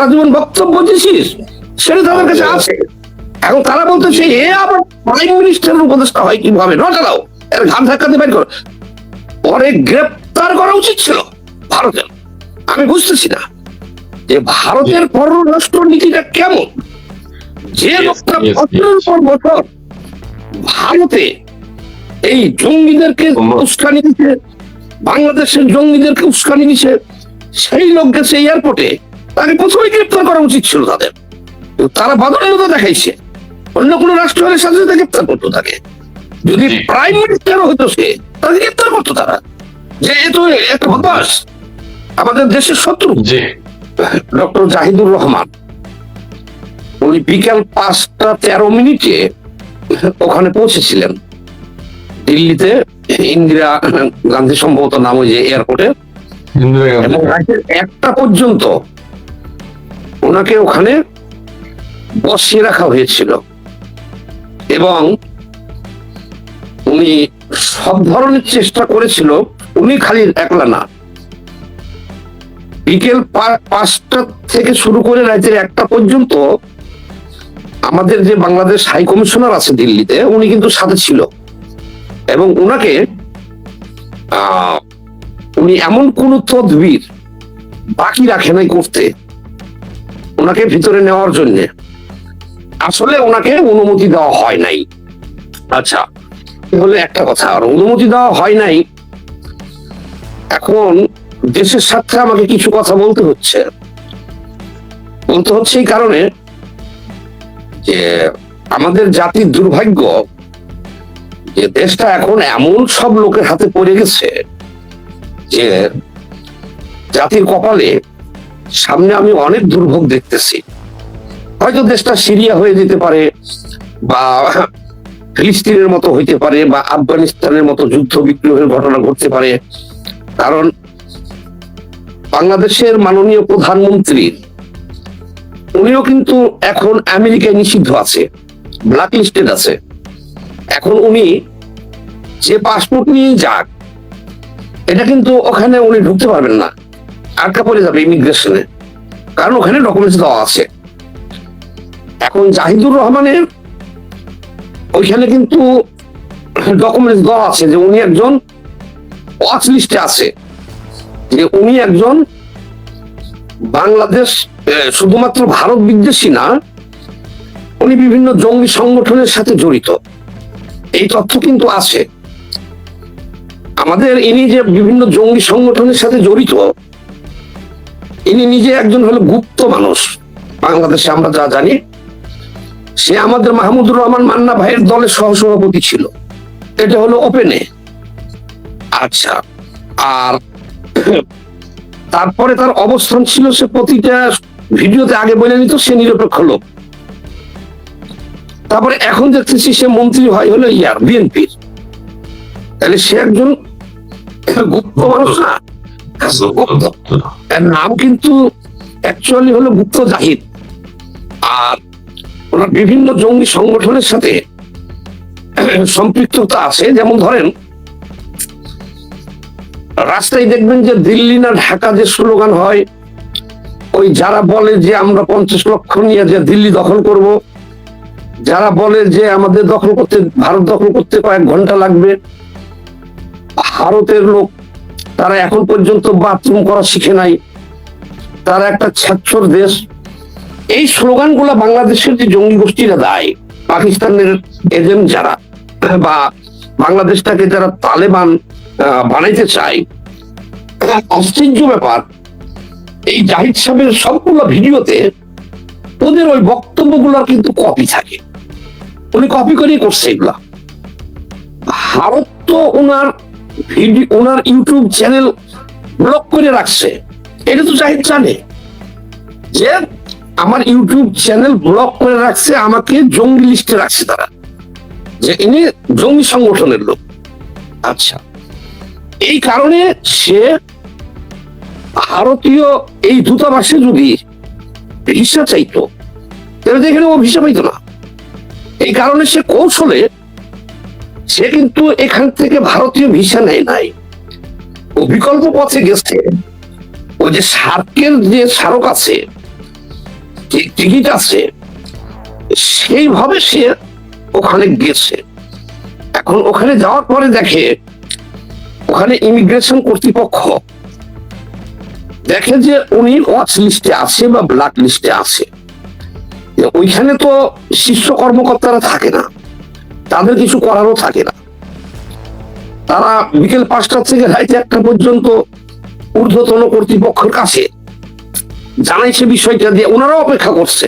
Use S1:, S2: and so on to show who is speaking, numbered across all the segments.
S1: সারা জীবন বক্তব্য দিছিস সেটা তাদের কাছে আছে। এখন তারা বলতেছে এ আবার প্রাইম মিনিস্টারের উপদেষ্টা হয় কিভাবে, নটা দাও এর ঘাম ধাক্কাতে বের কর, পরে গ্রেপ্তার করা উচিত ছিল ভারতের। আমি বুঝতেছি না যে ভারতের পররাষ্ট্র নীতিটা কেমন, যে লোকটা বছরের পর বছর ভারতে এই জঙ্গিদেরকে উস্কানি দিচ্ছে, বাংলাদেশের জঙ্গিদেরকে উস্কানি দিচ্ছে, সেই লোক গেছে এয়ারপোর্টে, তাকে প্রথমে গ্রেপ্তার করা উচিত ছিল তাদের। তারা বাদলতা দেখাইছে, অন্য কোনো রাষ্ট্রের সাথে সাথে গ্রেপ্তার করতো তাকে। যদি প্রাইম মিনিস্টার হতো সে, তাকে গ্রেপ্তার করতো তারা, যে এ তো একটা বদমাস, আমাদের দেশের শত্রু। ডক্টর জাহিদুর রহমান উনি বিকাল 5:13 ওখানে পৌঁছেছিলেন দিল্লিতে, ইন্দিরা গান্ধী সম্ভবত নাম, ওই যে এয়ারপোর্টে, এবং রাতের 1টা পর্যন্ত ওনাকে ওখানে বসিয়ে রাখা হয়েছিল। এবং উনি সব ধরনের চেষ্টা করেছিল, উনি খালি একলা না, বিকেল 5টা থেকে শুরু করে রাতের 1টা পর্যন্ত আমাদের যে বাংলাদেশ হাই কমিশনার আছে দিল্লিতে, উনি কিন্তু সাথে ছিল। এবং উনাকে উনি এমন কোন তদবির বাকি রাখে নাই করতে ওনাকে ভিতরে নেওয়ার জন্য। আসলে ওনাকে অনুমতি দেওয়া হয় নাই। আচ্ছা, হলে একটা কথা, আর অনুমতি দেওয়া হয় নাই, এখন দেশের সাথে আমাকে কিছু কথা বলতে হচ্ছে এই কারণে যে আমাদের জাতির দুর্ভাগ্য যে দেশটা এখন এমন সব লোকের হাতে পড়ে গেছে যে জাতির কপালে সামনে আমি অনেক দুর্ভোগ দেখতেছি। হয়তো দেশটা সিরিয়া হয়ে যেতে পারে, বা ফিলিস্তিনের মতো হইতে পারে, বা আফগানিস্তানের মতো যুদ্ধ বিগ্রহের ঘটনা ঘটতে পারে। কারণ বাংলাদেশের মাননীয় প্রধানমন্ত্রী উনিও কিন্তু এখন আমেরিকায় নিষিদ্ধ আছে, ব্ল্যাক লিস্টেড আছে। এখন উনি যে পাসপোর্ট নিয়ে যাক, এটা কিন্তু ওখানে উনি ঢুকতে পারবেন না, আটকা পড়ে যাবে ইমিগ্রেশনে, কারণ ওখানে ডকুমেন্টস দেওয়া আছে। এখন জাহিদুর রহমানের ওইখানে কিন্তু ডকুমেন্টস দেওয়া আছে যে উনি একজন ওয়াচ লিস্টে আছে, যে উনি একজন বাংলাদেশ শুধুমাত্র ভারত বিদ্বেষী না, উনি বিভিন্ন জঙ্গি সংগঠনের সাথে জড়িত, এই তথ্য কিন্তু আছে আমাদের। ইনি যে বিভিন্ন জঙ্গি সংগঠনের সাথে জড়িত, ইনি নিজে একজন হলো গুপ্ত মানুষ বাংলাদেশে, আমরা যা জানি। সে আমাদের মাহমুদুর রহমান মান্না ভাইয়ের দলের সহসভাপতি ছিল, এটা হলো ওপেনে। আচ্ছা, আর তারপরে তার অবস্থান ছিল, সে প্রতিটা ভিডিওতে আগে বলে নিত সে নিরপেক্ষ লোক। তারপরে এখন দেখতেছি সে মন্ত্রী হয় হলো বিএনপির, তাহলে সে একজন গুপ্ত মানুষ না? এর নাম কিন্তু অ্যাকচুয়ালি হলো গুপ্ত জাহিদ। আর ওনার বিভিন্ন জঙ্গি সংগঠনের সাথে সম্পৃক্ততা আছে। যেমন ধরেন, রাস্তায় দেখবেন যে দিল্লি না ঢাকা যে স্লোগান হয়, ওই যারা বলে যে আমরা 50 লক্ষ নিয়ে যে দিল্লি দখল করব, যারা বলে যে আমাদের দখল করতে, ভারত দখল করতে কয়েক ঘন্টা লাগবে, ভারতের লোক তারা এখন পর্যন্ত বাথরুম করা শিখে নাই, তারা একটা ছাত্র দেশ, এই স্লোগান গুলা বাংলাদেশের যে জঙ্গি গোষ্ঠীরা দেয়, পাকিস্তানের এজেন্ট যারা, বা বাংলাদেশটাকে যারা তালেবান বানাইতে চায়, আশ্চর্য ব্যাপার, এই জাহিদ সাহেবের সবগুলো ভিডিওতে ওদের ওই বক্তব্যগুলোর কিন্তু কপি থাকে, উনি কপি করে করছে এগুলা। ভারত তো ওনার ভিডিও, ওনার ইউটিউব চ্যানেল ব্লক করে রাখছে, এটা তো জাহিদ জানে যে আমার ইউটিউব চ্যানেল ব্লক করে রাখছে, আমাকে জঙ্গি লিস্টে রাখছে তারা, যে ইনি জঙ্গি সংগঠনের লোক। আচ্ছা, এই কারণে সে ভারতীয় এই দূতাবাসে যদি ভিসা চাইতো, তাহলে এখানে ও ভিসা পাইতো না। এই কারণে সে কৌশলে সে কিন্তু এখান থেকে ভারতীয় ভিসা নেয় নাই, ও বিকল্প পথে গেছে। ওই যে সার্কের যে স্মারক আছে, টিকিট আছে, সেইভাবে সে ওখানে গেছে। এখন ওখানে যাওয়ার পরে দেখে ওখানে ইমিগ্রেশন কর্তৃপক্ষ দেখে যে উনি ওয়াচ লিস্টে আছে বা ব্ল্যাক লিস্টে আছে। ওইখানে তো শীর্ষ কর্মকর্তারা থাকে না, তাদের কিছু করারও থাকে না। তারা বিকেল 5টা থেকে রাত 1টা পর্যন্ত ঊর্ধ্বতন কর্তৃপক্ষের কাছে জানাইছে বিষয়টা, দিয়ে ওনারাও অপেক্ষা করছে,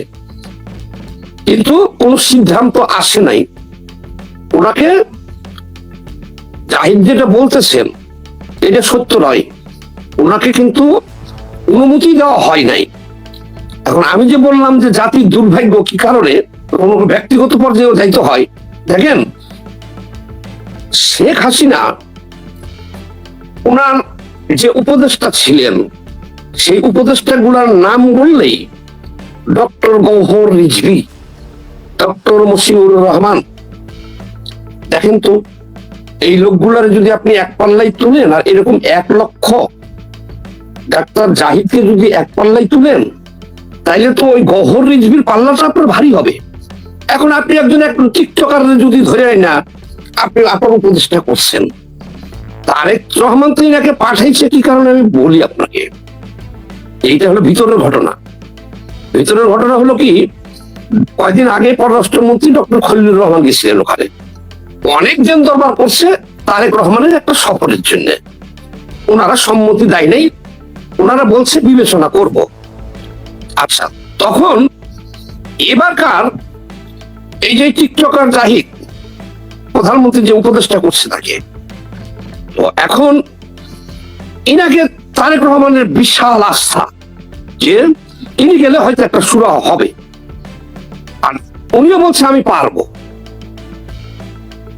S1: কিন্তু কোন সিদ্ধান্ত আসে নাই। ওনাকে জাহিদ যেটা বলতেছেন এটা সত্য নয়, ওনাকে কিন্তু অনুমতি দেওয়া হয় নাই। এখন আমি যে বললাম যে জাতির দুর্ভাগ্য কি কারণে ব্যক্তিগত পর্যায়েও যাইতে হয়, দেখেন শেখ হাসিনা ওনার যে উপদেষ্টা ছিলেন সেই উপদেষ্টা গুলার নাম বললেই ডক্টর গওহর রিজভী, ডক্টর মশিউর রহমান, দেখেন তো এই লোকগুলার যদি আপনি এক পাল্লাই তুলেন আর এরকম 1 লক্ষ ডাক্তার জাহিদকে যদি এক পাল্লাই তুলেন, তাইলে তো ওই গওহর রিজভীর পাল্লাটা আপনার ভারী হবে। এখন আপনি একজন টিকটকার যদি ধরে না আপনি আপনার উপদেষ্টা করছেন, তারেক রহমান তো এনাকে পাঠাইছে কি কারণে আমি বলি আপনাকে। এইটা হলো ভিতরের ঘটনা। ভিতরের ঘটনা হলো কি, কয়েকদিন আগে পররাষ্ট্রমন্ত্রী ডক্টর খলিলুর রহমান গেছিলেন ওখানে, অনেক জন দরবার করছে তারেক রহমানের একটা সফরের জন্য, ওনারা সম্মতি দেয় নাই, ওনারা বলছে বিবেচনা করব। আচ্ছা, তখন এবারকার এই যে টিকটকার জাহিদ প্রধানমন্ত্রী যে উপদেষ্টা করছে তাকে, তো এখন ইনাকে তারেক রহমানের বিশাল আস্থা যে ইনি গেলে হয়তো একটা সুরাহা হবে, আর উনিও বলছে আমি পারবো।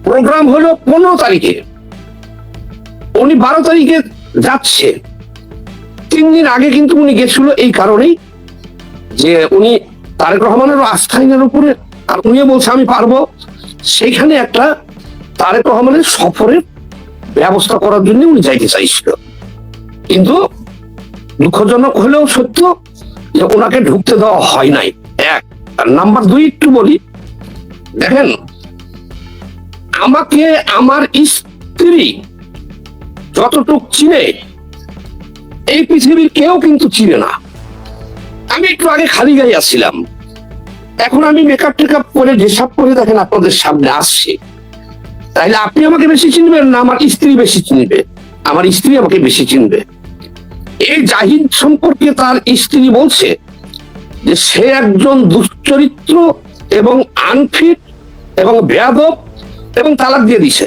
S1: প্রোগ্রাম হলো 15 তারিখে, উনি 12 তারিখে যাচ্ছে। 3 দিন আগে কিন্তু উনি গেছিল এই কারণেই যে উনি তারেক রহমানের আস্থাহীনের উপরে, আর উনিও বলছে আমি পারবো। সেইখানে একটা তারেক রহমানের সফরের ব্যবস্থা করার জন্য উনি যাইতে চাইছিল, কিন্তু দুঃখজনক হলেও সত্য যে ওনাকে ঢুকতে দেওয়া হয় নাই। 1 আর নাম্বার 2 একটু বলি, দেখেন আমাকে আমার স্ত্রী যতটুক চিনে এই পৃথিবীর কেউ কিন্তু চিনে না। আমি একটু আগে খালি গায়ে আসছিলাম, এখন আমি মেকআপ টেকআপ করে ড্রেসআপ করে দেখেন আপনাদের সামনে আসছি, তাইলে আপনি আমাকে বেশি চিনবেন না আমার স্ত্রী বেশি চিনবে? আমার স্ত্রী আমাকে বেশি চিনবে। এই জাহিদ সম্পর্কে তার স্ত্রী বলছে যে সে একজন দুশ্চরিত্র এবং আনফিট এবং বেয়াদব এবং তালাক দিয়ে দিছে।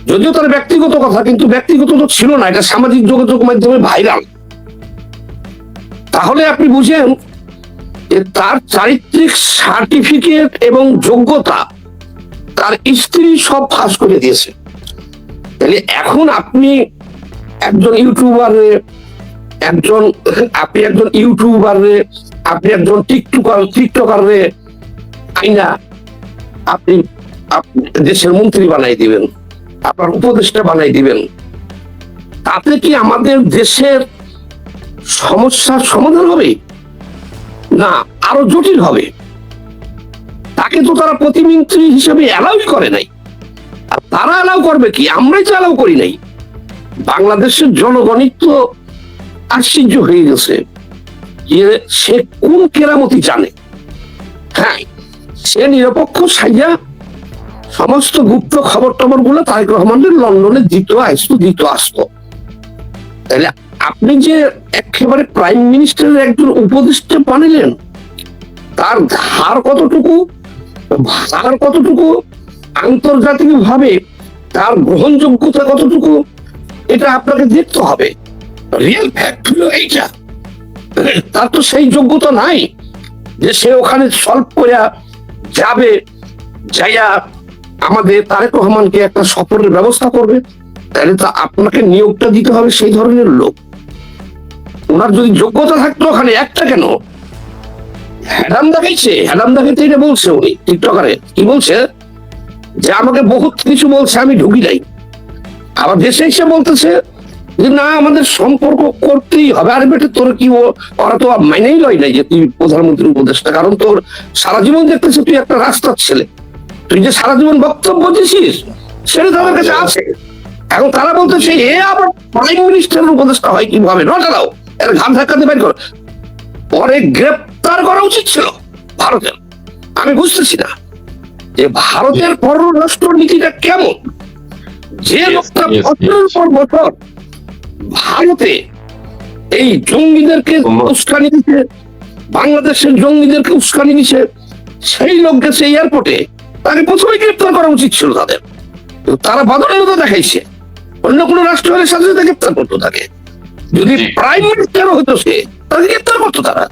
S1: যদিও তার ব্যক্তিগত কথা, কিন্তু ব্যক্তিগত তো ছিল না, এটা সামাজিক যোগাযোগ মাধ্যমে ভাইরাল। তাহলে আপনি বুঝেন যে তার চারিত্রিক সার্টিফিকেট এবং যোগ্যতা তার স্ত্রী সব ফাঁস করে দিয়েছে। তাহলে এখন আপনি একজন ইউটিউবারে, আপনি একজন টিকটকারে আইনা আপনি দেশের মন্ত্রী বানাই দিবেন, আপনার উপদেষ্টা বানাই দিবেন, তাতে কি আমাদের দেশের সমস্যার সমাধান হবে? না, আরো জটিল হবে। তাকে তো তারা প্রতিমন্ত্রী হিসেবে অ্যালাউই করে নাই, আর তারা অ্যালাউ করবে কি? আমরাই তো অ্যালাউ করি নাই। বাংলাদেশের জনগণই তো আশ্চর্য হয়ে গেছে যে সে কোন কেরামতি জানে। হ্যাঁ, সে নিরপেক্ষ সাইয়া সমস্ত গুপ্ত খবর টবর গুলো তারেক রহমানের লন্ডনে দিত আসতো। তাহলে আপনি যে একেবারে প্রাইম মিনিস্টারের একজন উপদেষ্টা বানালেন, তার ধার কতটুকু, আন্তর্জাতিক ভাবে তার গ্রহণযোগ্যতা কতটুকু, এটা আপনাকে দেখতে হবে। রিয়েল ফ্যাক্ট হলো এইটা, তার তো সেই যোগ্যতা নাই যে সে ওখানে সলভ করে যাবে, যাইয়া আমাদের তারেক রহমানকে একটা সফরের ব্যবস্থা করবে। তাহলে তো আপনাকে নিয়োগটা দিতে হবে সেই ধরনের লোক। ওনার যদি যোগ্যতা থাকতো ওখানে একটা কেন হ্যাডাম দেখাইছে, এটা বলছে উনি টিকটকারে, কি বলছে যে আমাকে বহুত কিছু বলছে, আমি ঢুকি নাই। আবার দেশে এসে বলতেছে যে না আমাদের সম্পর্ক করতেই হবে। আরে বেটা তোর কি ওরা তো মাইনেই লয় নাই যে তুই প্রধানমন্ত্রী উপদেষ্টা, কারণ তোর সারা জীবন দেখতেছে তুই একটা রাস্তার ছেলে, তুই যে সারা জীবন বক্তব্য দিছিস সেটা তাদের কাছে আছে। এখন তারা বলতেছে এ আবার প্রাইম মিনিস্টারের উপদেষ্টা হয় কিভাবে, নটা দাও এর ঘাম ধাক্কাতে বের কর। পরে গ্রেপ্তার করা উচিত ছিল ভারতের। আমি বুঝতেছি না যে ভারতের পররাষ্ট্র নীতিটা কেমন, যে লোকটা বছরের পর বছর ভারতে এই জঙ্গিদেরকে উস্কানি দিচ্ছে, বাংলাদেশের জঙ্গিদেরকে উস্কানি দিচ্ছে, সেই লোক গেছে এয়ারপোর্টে, তাকে প্রথমে গ্রেপ্তার করা উচিত ছিল তাদের। তারা বাদরতা দেখাইছে, অন্য কোনো রাষ্ট্রের সাথে সাথে গ্রেপ্তার করতো তাকে। যদি প্রাইম মিনিস্টার হতো সে, তাকে গ্রেপ্তার করতো তারা,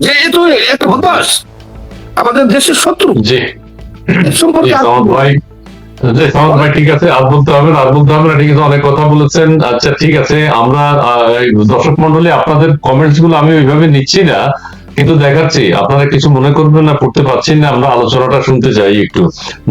S1: যে এ তো একটা বদমাস আমাদের দেশের শত্রু। সম্পর্কে
S2: ঠিক আছে, আর বলতে হবে না, ঠিক আছে, অনেক কথা বলেছেন। আচ্ছা ঠিক আছে, আমরা দর্শক মন্ডলী আপনাদের কমেন্টস গুলো আমি ওইভাবে নিচ্ছি না, কিন্তু দেখাচ্ছি আপনারা কিছু মনে করবেন না, পড়তে পারছেন না, আমরা আলোচনাটা শুনতে চাই একটু।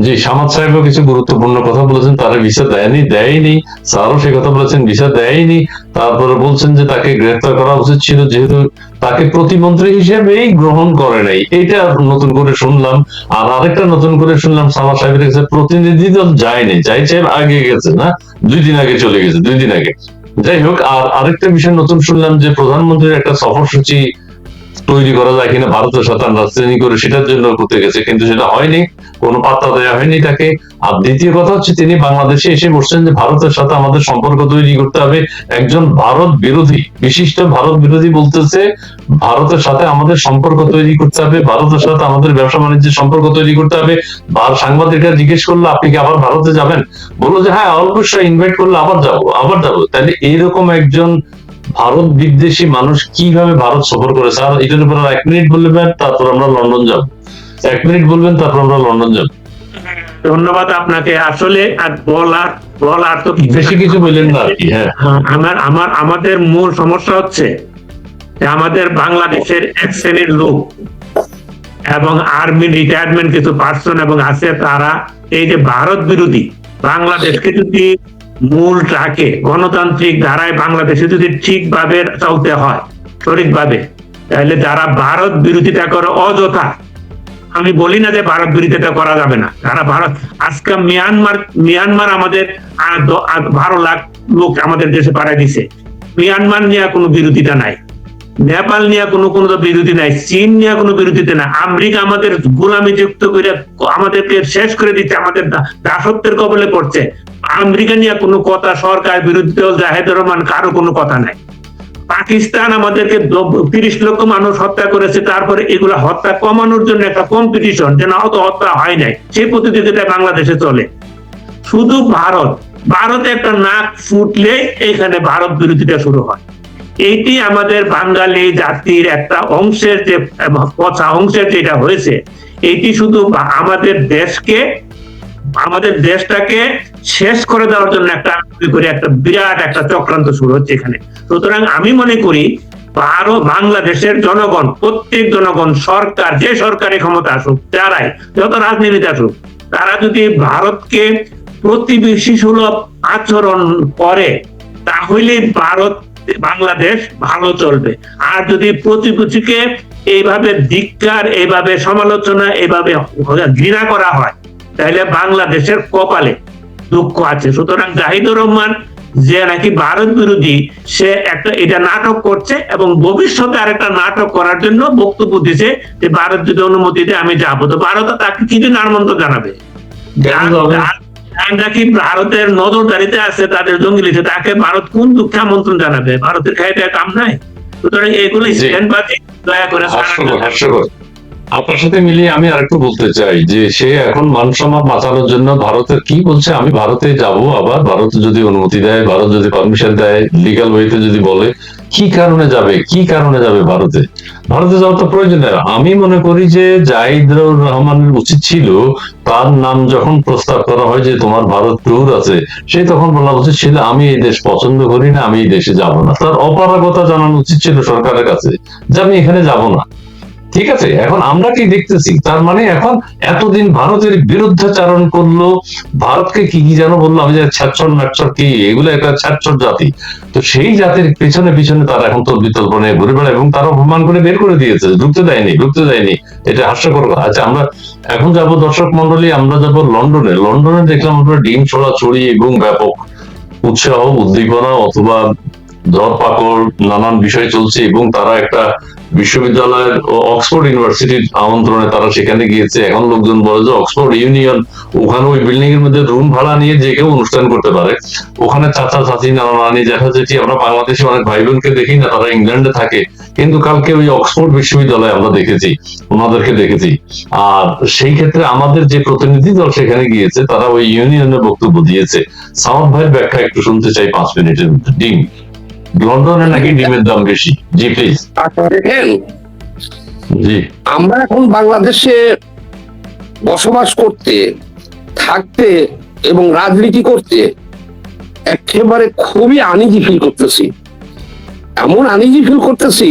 S2: যে সামাদ সাহেবও কিছু গুরুত্বপূর্ণ কথা বলেছেন, তারা ভিসা দেয়নি, স্যারও সে কথা বলেছেন ভিসা দেয়নি। তারপরে বলছেন যে তাকে গ্রেফতার করা উচিত ছিল, যেহেতু তাকে প্রতিমন্ত্রী হিসেবেই গ্রহণ করে নাই। এটা নতুন করে শুনলাম। আর আরেকটা নতুন করে শুনলাম, সামাদ সাহেবের কাছে প্রতিনিধি দল যায়নি, জাহিদ সাহেব আগে গেছে, না 2 দিন আগে চলে গেছে, 2 দিন আগে। যাই হোক, আর আরেকটা বিষয় নতুন শুনলাম যে প্রধানমন্ত্রীর একটা সফরসূচি তৈরি করা যায় কিনা ভারতের সাথে আন্ডারস্ট্যান্ডিং করে, সেটার জন্য করতে গেছে, কিন্তু সেটা হয়নি, কোনো পাত্তা দেওয়া হয়নি তাকে। আর দ্বিতীয় কথা হচ্ছে, তিনি বাংলাদেশে এসে বসছেন যে ভারতের সাথে আমাদের সম্পর্ক তৈরি করতে হবে। একজন ভারত বিরোধী, বিশিষ্ট ভারত বিরোধী বলতেছে ভারতের সাথে আমাদের সম্পর্ক তৈরি করতে হবে, ভারতের সাথে আমাদের ব্যবসা বাণিজ্যের সম্পর্ক তৈরি করতে হবে। সাংবাদিকরা জিজ্ঞেস করলো আপনি কি আবার ভারতে যাবেন, বললো যে হ্যাঁ অবশ্যই, ইনভাইট করলে আবার যাবো। তাহলে এইরকম একজন ভারত বিদ্বেষী মানুষ কিভাবে ভারত সফর করে? স্যার এটার উপর 1 মিনিট বলবেন, তারপর আমরা লন্ডন যাব। 1 মিনিট বলবেন, তারপর আমরা লন্ডন যাব।
S3: ধন্যবাদ আপনাকে। আসলে আর বলার তো
S2: বেশি কিছু বললেন না আর কি। হ্যাঁ,
S3: আমাদের মূল সমস্যা হচ্ছে যে আমাদের বাংলাদেশের এক শ্রেণীর লোক এবং আর্মি রিটায়ারমেন্ট কিছু পার্সন এবং আছে, তারা এই যে ভারত বিরোধী, বাংলাদেশকে যদি মূল ট্রাকে গণতান্ত্রিক ধারায় বাংলাদেশে যদি ঠিকভাবে চলতে হয়, সঠিকভাবে, তাহলে যারা ভারত বিরোধিতা করে অযথা, আমি বলি না যে ভারত বিরোধিতা করা যাবে না, যারা ভারত, আজকে মিয়ানমার আমাদের 12 লাখ লোক আমাদের দেশে পাঠাই দিছে, মিয়ানমার নিয়ে কোনো বিরোধিতা নাই, নেপাল নিয়ে কোনো বিরোধী নাই, চীন নিয়ে কোনো বিরোধিতা নাই, আমেরিকা আমাদের গোলামি যুক্ত করে আমাদেরকে শেষ করে দিচ্ছে, আমাদের দাসত্বের কবলে পড়ছে, আমেরিকা নিয়ে কোনো কথা, সরকার বিরোধী দল জাহিদুর রহমান কারো কোনো কথা নাই। পাকিস্তান আমাদেরকে 30 লক্ষ মানুষ হত্যা করেছে, তারপরে এগুলা হত্যা কমানোর জন্য একটা কম্পিটিশন, যে না অত হত্যা হয় নাই, সেই প্রতিযোগিতা বাংলাদেশে চলে। শুধু ভারতে একটা নাক ফুটলে এখানে ভারত বিরোধিতা শুরু হয়। এইটি আমাদের বাঙালি জাতির একটা অংশের যে কথা, অংশের যেটা হয়েছে, এইটি শুধু আমাদের দেশটাকে শেষ করে দেওয়ার জন্য একটা বিরাট একটা চক্রান্ত শুরু হচ্ছে এখানে। সুতরাং আমি মনে করি বাংলাদেশের জনগণ, প্রত্যেক জনগণ, সরকার, যে সরকারি ক্ষমতা আসুক, যারাই যত রাজনীতি আসুক, তারা যদি ভারতকে প্রতিবেশী সুলভ আচরণ করে, তাহলে বাংলাদেশ ভালো চলবে। আর যদি প্রতিবেশীকে এইভাবে ধিক্কার, এইভাবে সমালোচনা, এইভাবে ঘৃণা করা হয়, তাহলে বাংলাদেশের কপালে দুঃখ আছে। সুতরাং জাহিদুর রহমান যে নাকি ভারত বিরোধী, সে এটা নাটক করছে, এবং ভবিষ্যতে আরেকটা নাটক করার জন্য বক্তব্য দিচ্ছে যে ভারত যদি অনুমতি দেয় আমি যাবো। তো ভারত তাকে কি দিন আমন্ত্রণ জানাবে? নাকি ভারতের নজরদারিতে আছে, তাদের জঙ্গি লিখে, তাকে ভারত কোন দুঃখে আমন্ত্রণ জানাবে? ভারতের খাইতে কাম নাই। সুতরাং এগুলো স্ট্যান্ডবাজি দয়া করে।
S2: আপনার সাথে মিলিয়ে আমি আরেকটু বলতে চাই যে সে এখন মান সম্মান বাঁচানোর জন্য ভারতের কি বলছে, আমি ভারতে যাব, আবার ভারত যদি অনুমতি দেয়, ভারত যদি পারমিশন দেয়, লিগাল ওয়েতে যদি বলে, কি কারণে যাবে ভারতে যাওয়ার তো প্রয়োজন নেই। আমি মনে করি যে জাহিদুর রহমানের উচিত ছিল, তার নাম যখন প্রস্তাব করা হয় যে তোমার ভারত ট্যুর আছে, সে তখন বলা উচিত ছিল আমি এই দেশ পছন্দ করি না, আমি এই দেশে যাব না। তার অপারগতা জানানো উচিত ছিল সরকারের কাছে যে আমি এখানে যাব না। ঠিক আছে, এখন আমরা কি দেখতেছি, তার মানে এখন এতদিন ভারতের বিরুদ্ধাচারণ করলো, ভারতকে কি কি যেন বললো, আমি যে ছাচ্ছর নাচ্ছর কি, এগুলো একটা ছাচ্ছর জাতি। তো সেই জাতির পিছনে পিছনে তারা এখন তোর বিতর্ক নিয়ে ঘুরে বেড়ায়, এবং তারা অপমান করে বের করে দিয়েছে, ঢুকতে দেয়নি। এটা হাস্যকর। আচ্ছা, আমরা এখন যাব দর্শক মন্ডলী, আমরা যাব লন্ডনে। লন্ডনে দেখলাম আমরা ডিম ছড়াছড়ি এবং ব্যাপক উৎসাহ, উদ্দীপনা অথবা ধরপাকড় নানান বিষয় চলছে, এবং তারা একটা বিশ্ববিদ্যালয়ের অক্সফোর্ড ইউনিভার্সিটির আমন্ত্রণে তারা সেখানে গিয়েছে। এখন লোকজন বলে যে অক্সফোর্ড ইউনিয়ন, ওখানে ওই বিল্ডিং এর মধ্যে রুম ভাড়া নিয়ে যে কেউ অনুষ্ঠান করতে পারে। ওখানে চাচা চাচি নানা নানি জ্যাঠা জেঠি, আমরা বাংলাদেশে অনেক ভাই বোনকে দেখি না, তারা ইংল্যান্ডে থাকে, কিন্তু কালকে ওই অক্সফোর্ড বিশ্ববিদ্যালয়ে আমরা দেখেছি, ওনাদেরকে দেখেছি। আর সেই ক্ষেত্রে আমাদের যে প্রতিনিধি দল সেখানে গিয়েছে, তারা ওই ইউনিয়নের বক্তব্য দিয়েছে। সামাদ ভাইয়ের ব্যাখ্যা একটু শুনতে চাই 5 মিনিটের মধ্যে। ডিম, লন্ডনে নাকি ডিমের দাম বেশি? জি প্লিজ।
S1: দেখেন,
S2: জি,
S1: আমরা এখন বাংলাদেশে বসবাস করতে, থাকতে এবং রাজনীতি করতে একেবারে খুবই আনইজি ফিল করতেছি। এমন আনইজি ফিল করতেছি,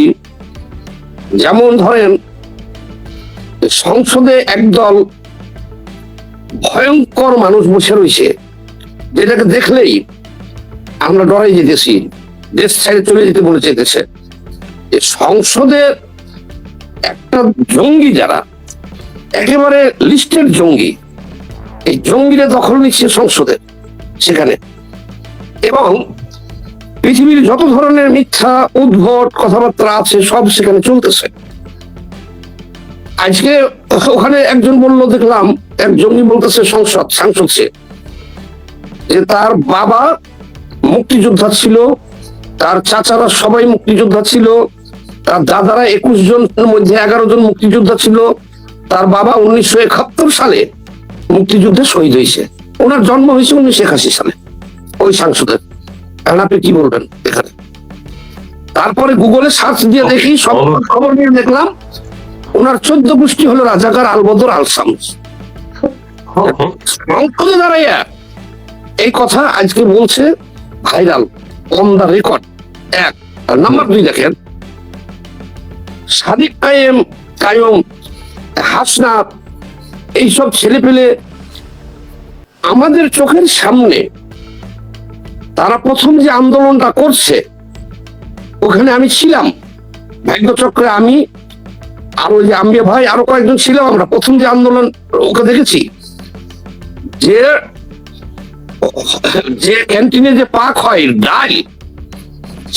S1: যেমন ধরেন সংসদে একদল ভয়ঙ্কর মানুষ বসে রয়েছে, যেটাকে দেখলেই আমরা ডরাই যেতেছি, দেশ ছেড়ে চলে যেতে বলে চেয়েছে। সংসদের একটা জঙ্গি, যারা একেবারে লিস্টেড জঙ্গি, এই জঙ্গিরা দখল নিচ্ছে সংসদে সেখানে, এবং পৃথিবীর যত ধরনের মিথ্যা উদ্ভট কথাবার্তা আছে সব সেখানে চলতেছে। আজকে ওখানে একজন বলল, দেখলাম এক জঙ্গি বলতেছে সাংসদ সে, যে তার বাবা মুক্তিযোদ্ধা ছিল, তার চাচারা সবাই মুক্তিযোদ্ধা ছিল, তার দাদারা 21 জনের মধ্যে 11 জন মুক্তিযোদ্ধা ছিল, তার বাবা 1971 সালে মুক্তিযুদ্ধে শহীদ হয়েছে, ওনার জন্ম হয়েছে 1981 সালে ওই সাংসদের। এখন আপনি কি বলবেন এখানে? তারপরে গুগলে সার্চ দিয়ে দেখি, সব খবর নিয়ে দেখলাম ওনার 14 গোষ্ঠী হলো রাজাকার, আলবদর, আলসামস। সংসদে দাঁড়াইয়া এই কথা আজকে বলছে, ভাইরাল, অন দা রেকর্ড। এক নাম্বার 2 দেখেন, সাদিক কায়েম, হাসনা, এইসব ছেলে পেলে আমাদের চোখের সামনে তারা প্রথম যে আন্দোলনটা করছে, ওখানে আমি ছিলাম, ভাগ্যচক্রে আমি আর ওই যে আম্বিয়া ভাই আরো কয়েকজন ছিলাম। আমরা প্রথম যে আন্দোলন ওকে দেখেছি, যে ক্যান্টিনে যে পাক হয় ডাল,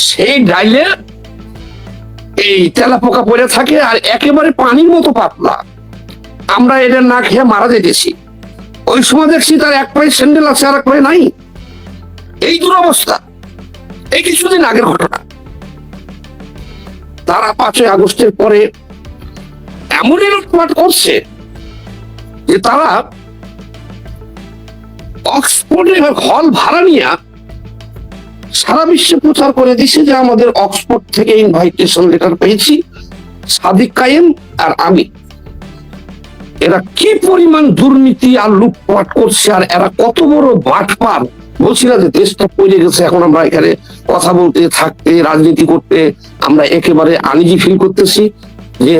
S1: সেই ডাইলে এই তেলা পোকা পড়ে থাকে, আর একেবারে পানির মতো পাতলা। আমরা এটা না খেয়ে মারা যেতেছি। ওই সময় দেখছি তার এক পায়ে স্যান্ডেল আছে আর এক পায়ে নাই। এই দুরবস্থা, এই কিছুদিন আগের ঘটনা। তারা 5ই আগস্টের পরে এমনই লুটপাট করছে যে তারা অক্সফোর্ডে হল ভাড়া নিয়ে সারা বিশ্বে প্রচার করে দিছে যে আমাদের অক্সফোর্ড থেকে ইনভাইটেশন লেটার পেয়েছি, সাদিক কায়েম আর আমি। এরা কি পরিমাণ দুর্নীতি আর লুটপাট করছে, আর এরা কত বড় বাটপার। বলছি না যে দেশটা পড়ে গেছে, এখন আমরা এখানে কথা বলতে, থাকতে, রাজনীতি করতে আমরা একেবারে আনইজি ফিল করতেছি, যে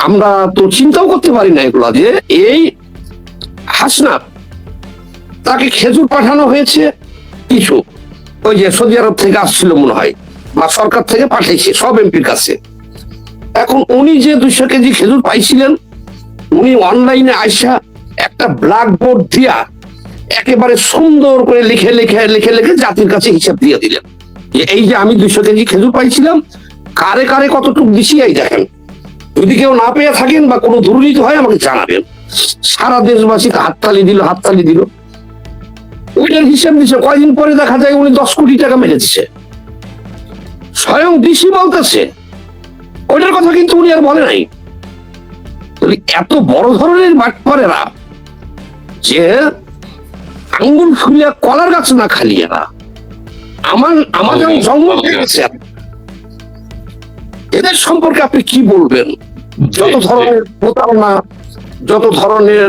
S1: আমরা তো চিন্তাও করতে পারি না এগুলা, যে এই হাসনা, তাকে খেজুর পাঠানো হয়েছে কিছু, ওই যে সৌদি আরব থেকে আসছিল মনে হয়, বা সরকার থেকে পাঠাইছে সব এমপির কাছে। এখন উনি যে 200 কেজি খেজুর পাইছিলেন, উনি অনলাইনে আইসা একটা ব্ল্যাকবোর্ড দিয়া একেবারে সুন্দর করে লিখে লিখে লিখে লিখে জাতির কাছে হিসাব দিয়ে দিলেন, যে এই যে আমি 200 কেজি খেজুর পাইছিলাম, কারে কারে কতটুকু দিছি এই দেখেন। যদি কেউ না পেয়ে থাকেন বা কোনো দুর্নীতি হয় আমাকে জানাবেন। সারা দেশবাসীকে হাততালি দিল। ওইটার হিসাব দিচ্ছে। কয়দিন পরে দেখা যায় উনি 10 কোটি টাকা মেরে দিচ্ছে, স্বয়ং ডিসি বলতেছে। ওইটার কথা কিন্তু উনি আর বলে নাই। এত বড় ধরনের বাটপারেরা যে আঙ্গুল ফুলিয়া কলার গাছ না খালি, এরা আমাদের জন্ম গেছে। এদের সম্পর্কে আপনি কি বলবেন? যত ধরনের প্রতারণা, যত ধরনের,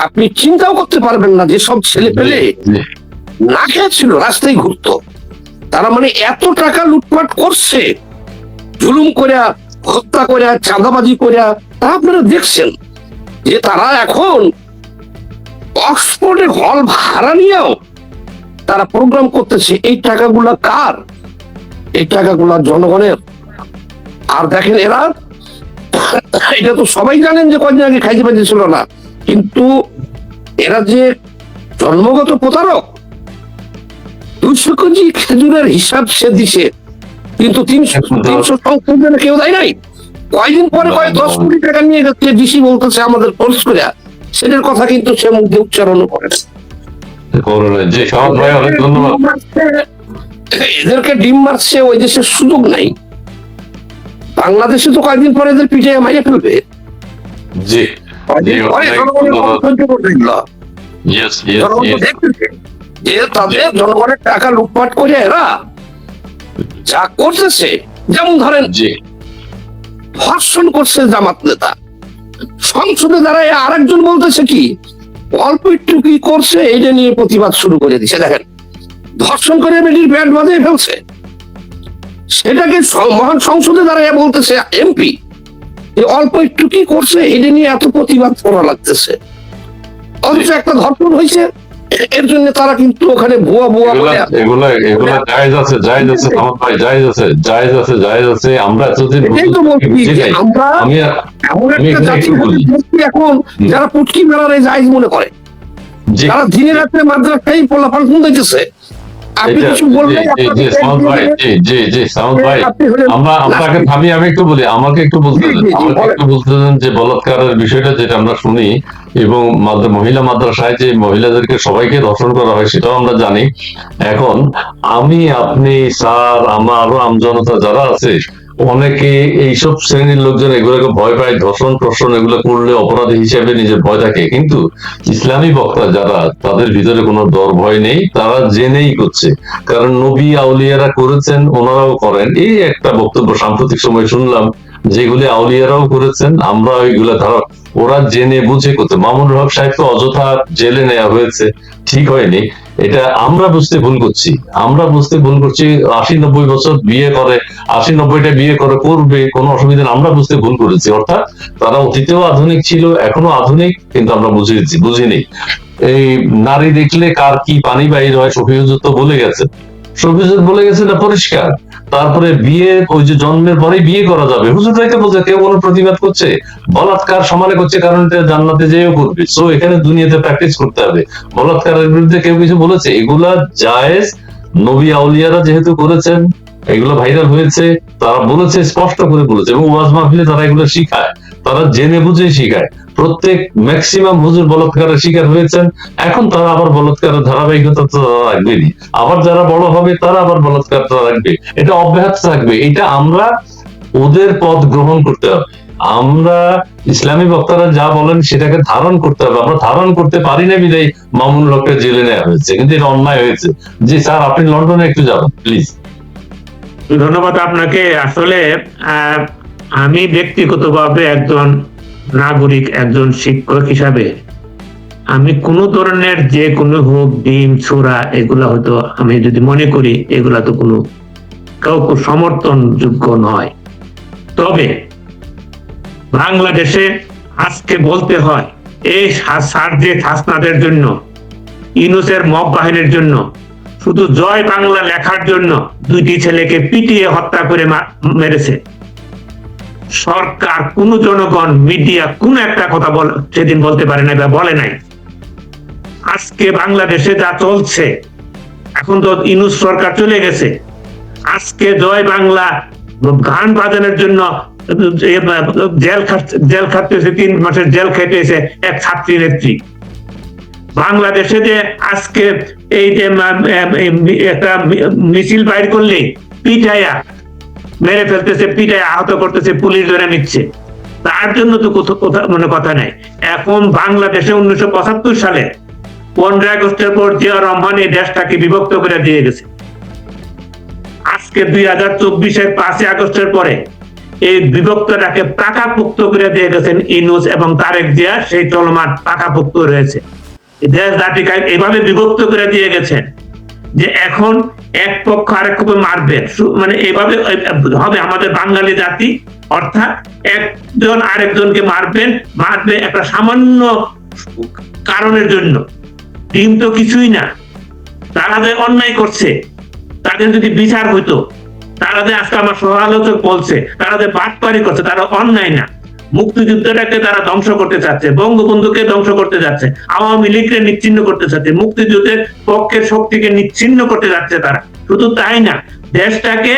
S1: আপনি চিন্তাও করতে পারবেন না, যেসব ছেলে পেলে না খেয়েছিল রাস্তায় ঘুরতো, তারা মানে এত টাকা লুটপাট করছে, জুলুম করে হত্যা করে, চাঁদাবাজি করে, তা আপনারা দেখছেন যে তারা এখন অক্সফোর্ডে হল ভাড়া নিয়েও তারা প্রোগ্রাম করতেছে। এই টাকাগুলা কার? এই টাকাগুলা জনগণের। আর দেখেন এরা, এটা তো সবাই জানেন যে কয়েকদিন আগে খাইতে পাইতেছিল না, কিন্তু এরা যে জন্মগত প্রতারক। 200 কেজি খেজুরের হিসাব সে দিছে, কিন্তু 300 সংশোধনে কেউ দেয় নাই। কয়দিন পরে 10 কোটি টাকা নিয়ে গেছে ডিসি বলতেছে আমাদের খরচ করে, সেটার কথা কিন্তু সে মুখে উচ্চারণ করে।
S2: জি সহজ ভাই, অনেক ধন্যবাদ।
S1: এদেরকে ডিম মারছে, ওই দেশের সুযোগ নাই। বাংলাদেশে তো কয়েকদিন পরে এদের পিঠে মাইরে ফেলবে।
S2: জি
S1: যে তাদের জনগণের টাকা লুটপাট করে এরা যা করতেছে, যেমন ধরেন ধর্ষণ করছে জামাত নেতা, সংসদে দাঁড়ায় আরেকজন বলতেছে কি অল্প একটু কি করছে, এটা নিয়ে প্রতিবাদ শুরু করে দিছে। দেখেন, ধর্ষণ করে বেটির প্যান্ট বাজিয়ে ফেলছে, সেটাকে মহান সংসদে দাঁড়ায় বলতেছে এমপি অল্প একটু কি করছে, এটা নিয়ে এত প্রতিবাদ করা লাগতেছে। অথচ একটা ধর্ষণ হয়েছে, এর জন্য তারা কিন্তু ওখানে ভুয়া
S2: এগুলা জায়েজ আছে, জায়েজ আছে আমার ভাই, জায়েজ আছে, জায়েজ আছে, জায়েজ আছে। আমরা এতদিন
S1: আমরা এমন একটা জাতি এখন যারা পুটকি মেলার জায়েজ মনে করে, যারা দিনে রাত্রে মাদ্রাসায় পোলাপান শুনতেছে। আপনি কিছু বললেন,
S2: আমি একটু বলি, আমাকে একটু বলতে দেন যে বলাৎকারের বিষয়টা যেটা আমরা শুনি, এবং মহিলা মাদ্রাসায় যে মহিলাদেরকে সবাইকে ধর্ষণ করা হয় সেটাও আমরা জানি। এখন আমি, আপনি, স্যার, আমরা আরো আমজনতা যারা আছে, অনেকে এইসব শ্রেণীর লোকজন এগুলোকে ভয় পায়, ধর্ষণ টর্ষণ এগুলো করলে অপরাধী হিসেবে নিজের ভয় থাকে। কিন্তু ইসলামী বক্তা যারা, তাদের ভিতরে কোনো ডর ভয় নেই, তারা জেনেই করছে। কারণ নবী আউলিয়ারা করেছেন, ওনারাও করেন। এই একটা বক্তব্য সাম্প্রতিক সময় শুনলাম, যেগুলি আউলিয়ারাও করেছেন, আমরা ওইগুলা ধরো ওরা জেনে বুঝে করতে। মামুনুল হক সাহেবকে অযথা জেলে নেওয়া হয়েছে, ঠিক হয়নি। এটা আমরা বুঝতে ভুল করছি, আমরা বুঝতে ভুল করছি। 80-90 বছর বিয়ে করে, 80-90টা বিয়ে করে করবে, কোনো অসুবিধা নেই, আমরা বুঝতে ভুল করেছি। অর্থাৎ তারা অতীতেও আধুনিক ছিল, এখনো আধুনিক, কিন্তু আমরা বুঝিনি। এই নারী দেখলে কার কি পানি বাইর হয়, শফি হুজুর তো বলে গেছে, না পরিষ্কার। তারপরে বিয়ে, ওই যে জন্মের পরে বিয়ে করা যাবে, হুজুর রাইতে বলছে, কেউ কোনো প্রতিবাদ করছে? বলাৎকার সমানে করছে, কারণ এটা জান্নাতে যেও করবে। সো এখানে দুনিয়াতে প্র্যাকটিস করতে হবে। বলাৎকারের বিরুদ্ধে কেউ কিছু বলেছে? এগুলা জায়েজ, নবী আউলিয়ারা যেহেতু করেছেন, এগুলো ভাইরাল হয়েছে, তারা বলেছে, স্পষ্ট করে বলেছে, এবং ওয়াজ মাহফিলে তারা এগুলো শিখায়, তারা জেনে বুঝে শিখায়। প্রত্যেক ম্যাক্সিমাম হুজুর বলাৎকারের শিকার হয়েছেন, এখন তারা আবার বলাৎকারের ধারাবাহিকতা রাখবেনি। আবার যারা বড় হবে তারা আবার বলাৎকারটা রাখবে, এটা অব্যাহত থাকবে। এটা আমরা ওদের পথ গ্রহণ করতে হবে। আমরা ইসলামী বক্তারা যা বলেন সেটাকে ধারণ করতে হবে। আমরা ধারণ করতে পারি না বিদায় মামুনুল হককে জেলে নেওয়া হয়েছে, কিন্তু এটা অন্যায় হয়েছে। জি স্যার, আপনি লন্ডনে একটু যাবেন প্লিজ।
S3: ধন্যবাদ আপনাকে। আসলে আমি ব্যক্তিগতভাবে একজন নাগরিক, একজন শিক্ষক হিসাবে আমি কোন ধরনের যে কোনো হোক ডিম ছোড়া এগুলা হয়তো আমি যদি মনে করি এগুলা তো কোনো কাউকে সমর্থনযোগ্য নয়। তবে বাংলাদেশে আজকে বলতে হয়, এই সার্জিত হাসনাদের জন্য, ইউনূসের মব বাহিনীর জন্য, শুধু জয় বাংলা লেখার জন্য 2টি ছেলেকে পিটিয়ে হত্যা করে মেরেছে। সরকার, কোন জনগণ, মিডিয়া কোন একটা কথা সেদিন বলতে পারে না বা বলে নাই। আজকে বাংলাদেশে যা চলছে, এখন তো ইউনূস সরকার চলে গেছে, আজকে জয় বাংলা গান বাজানোর জন্য জেল খাটতেছে, 3 মাসের জেল খেটেছে এক ছাত্রী নেত্রী। বাংলাদেশে যে আজকে এই যে একটা মিছিল বাইর করলে পিটাইয়া মেরে ফেলতেছে, পিটাইয়া আহত করতেছে, পুলিশ ধরে নিচ্ছে, তার জন্য তো কথা নাই। এখন বাংলাদেশে 1975 সালে 15 আগস্টের পর জিয়া রহমান এই দেশটাকে বিভক্ত করে দিয়ে গেছে। আজকে 2024-এর 5 আগস্টের পরে এই বিভক্তটাকে পাকাপোক্ত করে দিয়ে গেছেন ইউনূস এবং তারেক জিয়া, সেই চলমান পাকাপোক্ত রয়েছে। দেশ জাতিকে এভাবে বিভক্ত করে দিয়ে গেছেন যে এখন এক পক্ষ আরেক পক্ষ মারবে, মানে এইভাবে হবে আমাদের বাঙালি জাতি অর্থাৎ একজন আরেকজনকে মারবে একটা সামান্য কারণের জন্য। ডিম তো কিছুই না, তারা যে অন্যায় করছে তাদের যদি বিচার হইতো, তারা যে আজকে আমার সহালোচক বলছে তারা যে বাটপারি করছে, তারা অন্যায় না। মুক্তিযুদ্ধটাকে তারা ধ্বংস করতে চাচ্ছে, বঙ্গবন্ধুকে ধ্বংস করতে যাচ্ছে, আওয়ামী লীগকে নিচ্ছিন্ন করতে চাচ্ছে, মুক্তিযুদ্ধের পক্ষের শক্তিকে নিচ্ছিন্ন করতে যাচ্ছে তারা। শুধু তাই না, দেশটাকে